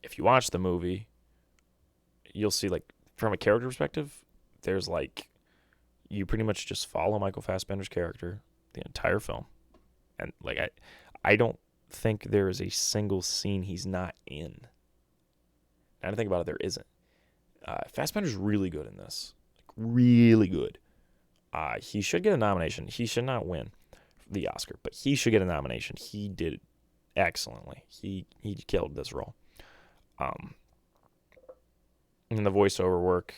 If you watch the movie, you'll see, like, from a character perspective, there's like, you pretty much just follow Michael Fassbender's character the entire film, and like I don't think there is a single scene he's not in. Now to think about it, there isn't. Fassbender's really good in this. Like, really good. He should get a nomination. He should not win the Oscar, but he should get a nomination. He did it excellently. He killed this role. And the voiceover work.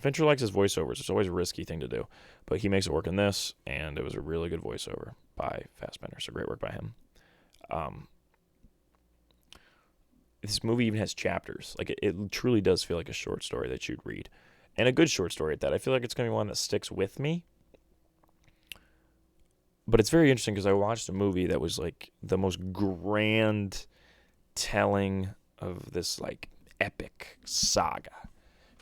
Fincher likes his voiceovers. It's always a risky thing to do, but he makes it work in this, and it was a really good voiceover by Fassbender. So great work by him. This movie even has chapters. Like, it truly does feel like a short story that you'd read, and a good short story at that. I feel like it's going to be one that sticks with me. But it's very interesting because I watched a movie that was like the most grand telling of this like epic saga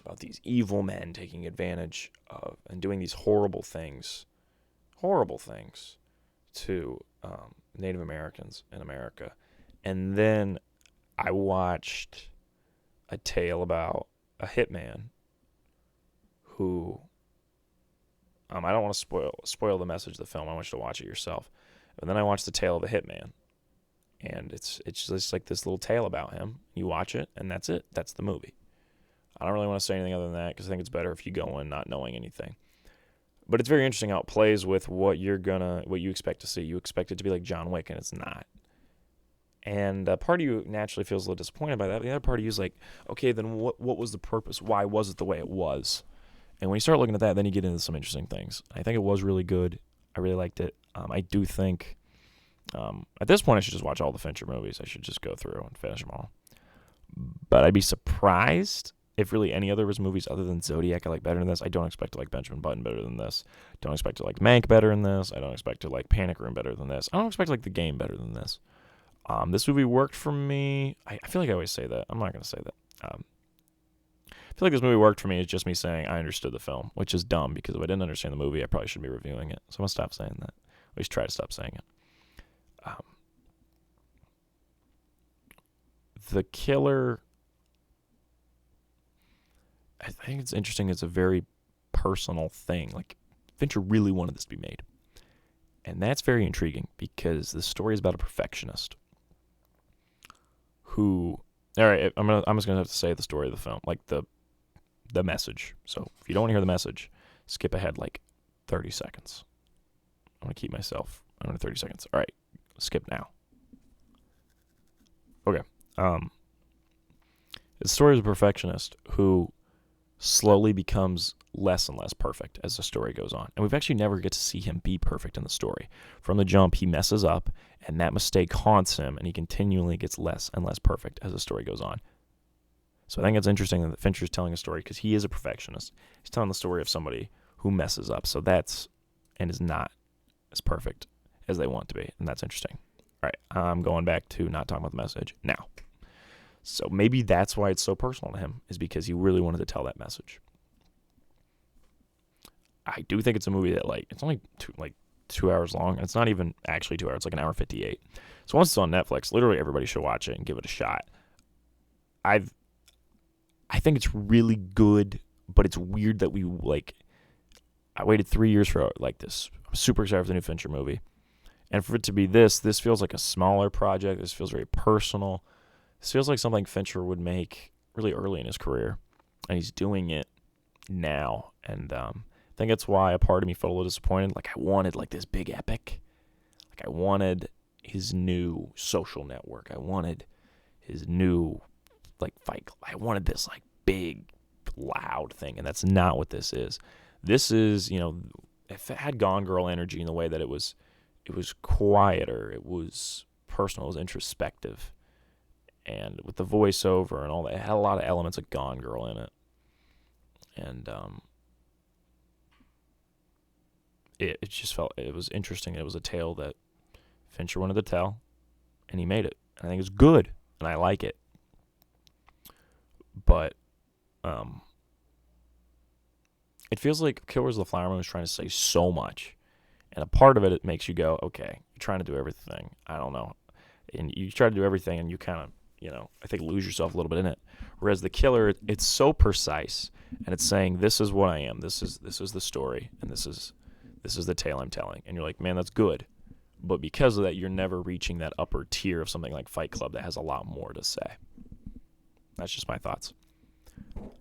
about these evil men taking advantage of and doing these horrible things to Native Americans in America. And then I watched a tale about a hitman who, I don't want to spoil the message of the film. I want you to watch it yourself. And then I watched the tale of a hitman, and it's just like this little tale about him. You watch it, and that's it. That's the movie. I don't really want to say anything other than that because I think it's better if you go in not knowing anything. But it's very interesting how it plays with what you expect to see. You expect it to be like John Wick, and it's not. And part of you naturally feels a little disappointed by that. The other part of you is like, okay, then what was the purpose? Why was it the way it was? And when you start looking at that, then you get into some interesting things. I think it was really good. I really liked it. I do think at this point I should just watch all the Fincher movies. I should just go through and finish them all. But I'd be surprised if really any other of his movies other than Zodiac I like better than this. I don't expect to like Benjamin Button better than this. Don't expect to like Mank better than this. I don't expect to like Panic Room better than this. I don't expect to like The Game better than this. This movie worked for me. I feel like I always say that. I'm not going to say that. I feel like this movie worked for me. It's just me saying I understood the film, which is dumb because if I didn't understand the movie, I probably shouldn't be reviewing it. So I'm going to stop saying that. At least try to stop saying it. The killer, I think it's interesting. It's a very personal thing. Like, Fincher really wanted this to be made. And that's very intriguing because the story is about a perfectionist who, all right, I'm just going to have to say the story of the film, like the message. So if you don't want to hear the message, skip ahead like 30 seconds. I'm going to keep myself under 30 seconds. All right, skip now. Okay. The story of a perfectionist who slowly becomes less and less perfect as the story goes on. And we've actually never get to see him be perfect in the story. From the jump, he messes up, and that mistake haunts him, and he continually gets less and less perfect as the story goes on. So I think it's interesting that Fincher's telling a story because he is a perfectionist. He's telling the story of somebody who messes up. So that's, and is not as perfect as they want to be. And that's interesting. All right, I'm going back to not talking about the message now. So maybe that's why it's so personal to him, is because he really wanted to tell that message. I do think it's a movie that, like, it's only 2 hours long, and it's not even actually 2 hours. It's like an hour 58. So once it's on Netflix, literally everybody should watch it and give it a shot. I think it's really good, but it's weird that I waited 3 years for this. I'm super excited for the new Fincher movie. And for it to be this feels like a smaller project. This feels very personal. This feels like something Fincher would make really early in his career. And he's doing it now. And I think that's why a part of me felt a little disappointed. Like, I wanted, this big epic. Like, I wanted his new Social Network. I wanted his new, Fight Club. I wanted this, big, loud thing. And that's not what this is. This is, if it had Gone Girl energy in the way that it was quieter, it was personal, it was introspective. And with the voiceover and all that, it had a lot of elements of Gone Girl in it. And it just felt, it was interesting. It was a tale that Fincher wanted to tell, and he made it. And I think it's good, and I like it. But it feels like Killers of the Flower Moon was trying to say so much. And a part of it makes you go, okay, you're trying to do everything. I don't know. And you try to do everything, and you kind of, I think lose yourself a little bit in it. Whereas The Killer, it's so precise, and it's saying, this is what I am. This is the story, and this is the tale I'm telling. And you're like, man, that's good. But because of that, you're never reaching that upper tier of something like Fight Club that has a lot more to say. That's just my thoughts.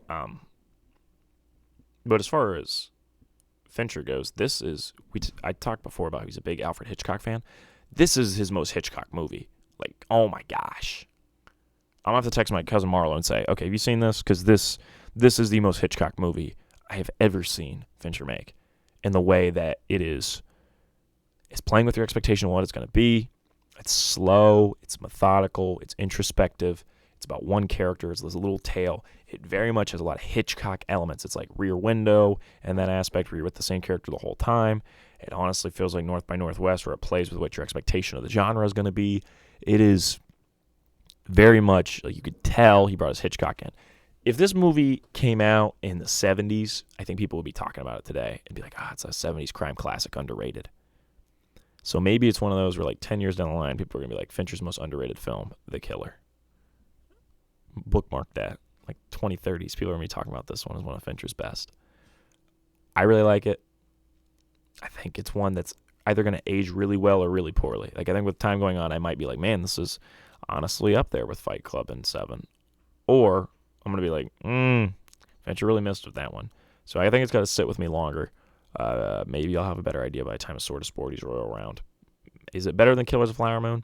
But as far as Fincher goes, this is, I talked before about he's a big Alfred Hitchcock fan. This is his most Hitchcock movie. Oh my gosh. I'm going to have to text my cousin Marlo and say, okay, have you seen this? Because this is the most Hitchcock movie I have ever seen Fincher make. In the way that it's playing with your expectation of what it's going to be. It's slow, it's methodical, it's introspective. It's about one character. It's this little tale. It very much has a lot of Hitchcock elements. It's like Rear Window and that aspect where you're with the same character the whole time. It honestly feels like North by Northwest, where it plays with what your expectation of the genre is going to be. It is very much, you could tell he brought his Hitchcock in. If this movie came out in the 70s, I think people would be talking about it today and be like, it's a 70s crime classic, underrated. So maybe it's one of those where 10 years down the line, people are going to be like, Fincher's most underrated film, The Killer. Bookmark that. 2030s, people are going to be talking about this one as one of Fincher's best. I really like it. I think it's one that's either going to age really well or really poorly. I think with time going on, I might be like, man, this is honestly up there with Fight Club and Seven. Or I'm going to be like, Fincher really missed with that one. So I think it's got to sit with me longer. Maybe I'll have a better idea by the time a Sort of Sporties roll around. Is it better than Killers of the Flower Moon?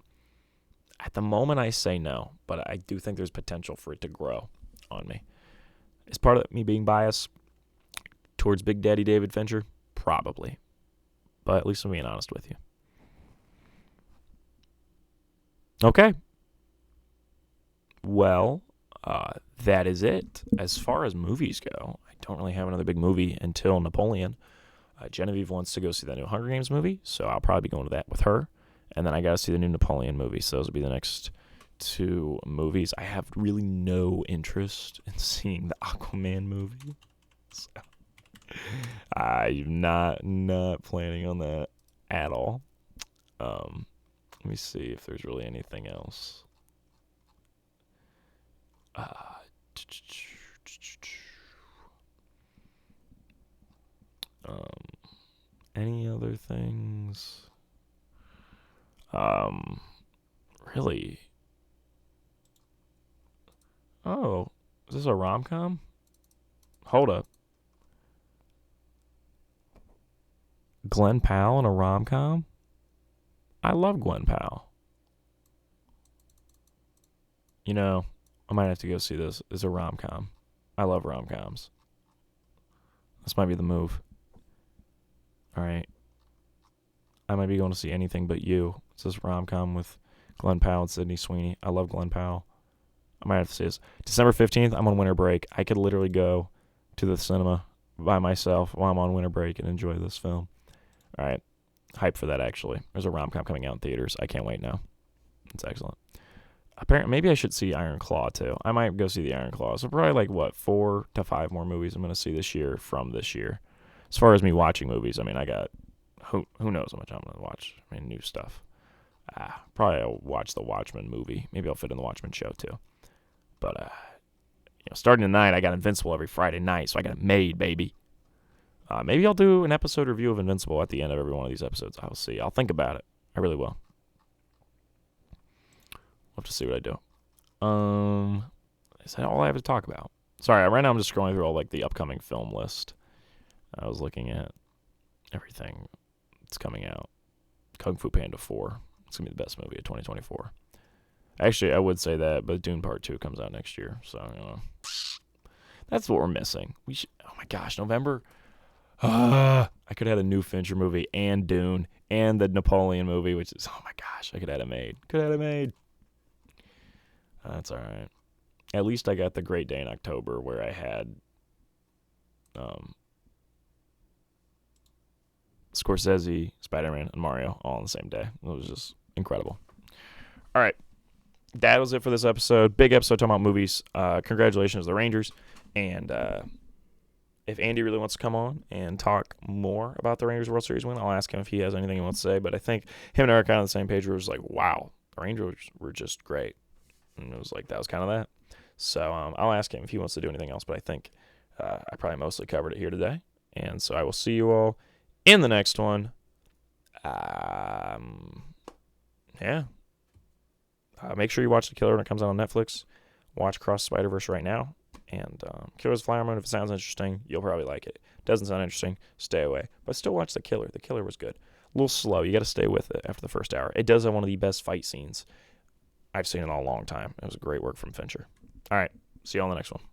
At the moment, I say no, but I do think there's potential for it to grow on me. Is part of me being biased towards Big Daddy David Fincher? Probably. But at least I'm being honest with you. Okay. Well, that is it. As far as movies go, I don't really have another big movie until Napoleon. Genevieve wants to go see that new Hunger Games movie, so I'll probably be going to that with her. And then I got to see the new Napoleon movie. So those will be the next 2 movies. I have really no interest in seeing the Aquaman movie. So I'm not planning on that at all. Let me see if there's really anything else. Any other things? Really? Oh, is this a rom-com? Hold up. Glenn Powell in a rom-com? I love Glenn Powell. You know, I might have to go see this. It's a rom-com. I love rom-coms. This might be the move. All right. I might be going to see Anything But You. It's this rom-com with Glenn Powell and Sydney Sweeney. I love Glenn Powell. I might have to see this. December 15th, I'm on winter break. I could literally go to the cinema by myself while I'm on winter break and enjoy this film. All right. Hype for that, actually. There's a rom-com coming out in theaters. I can't wait now. It's excellent. Apparently, maybe I should see Iron Claw, too. I might go see the Iron Claw. So probably 4 to 5 more movies I'm going to see this year from this year. As far as me watching movies, I mean, I got... Who knows how much I'm going to watch. I mean, new stuff. Probably I'll watch the Watchmen movie. Maybe I'll fit in the Watchmen show, too. But, starting tonight, I got Invincible every Friday night, so I got it made, baby. Maybe I'll do an episode review of Invincible at the end of every one of these episodes. I'll see. I'll think about it. I really will. We'll have to see what I do. Is that all I have to talk about? Sorry, right now I'm just scrolling through all the upcoming film list. I was looking at everything that's coming out. Kung Fu Panda 4. It's going to be the best movie of 2024. Actually, I would say that, but Dune Part 2 comes out next year. So, that's what we're missing. Oh my gosh, November... I could have had a new Fincher movie and Dune and the Napoleon movie, which is, oh my gosh, I could have had it made. That's all right. At least I got The Great Day in October where I had Scorsese, Spider-Man, and Mario all on the same day. It was just incredible. All right. That was it for this episode. Big episode talking about movies. Congratulations to the Rangers. And if Andy really wants to come on and talk more about the Rangers World Series win, I'll ask him if he has anything he wants to say. But I think him and I are kind of on the same page where it was like, wow, the Rangers were just great. And it was like, that was kind of that. So I'll ask him if he wants to do anything else. But I think I probably mostly covered it here today. And so I will see you all in the next one. Make sure you watch The Killer when it comes out on Netflix. Watch Cross the Spider-Verse right now. And Killer's Flower Moon, if it sounds interesting, you'll probably like it. Doesn't sound interesting, stay away. But still watch The Killer. The Killer was good. A little slow. You got to stay with it after the first hour. It does have one of the best fight scenes I've seen in a long time. It was a great work from Fincher. All right. See you all in the next one.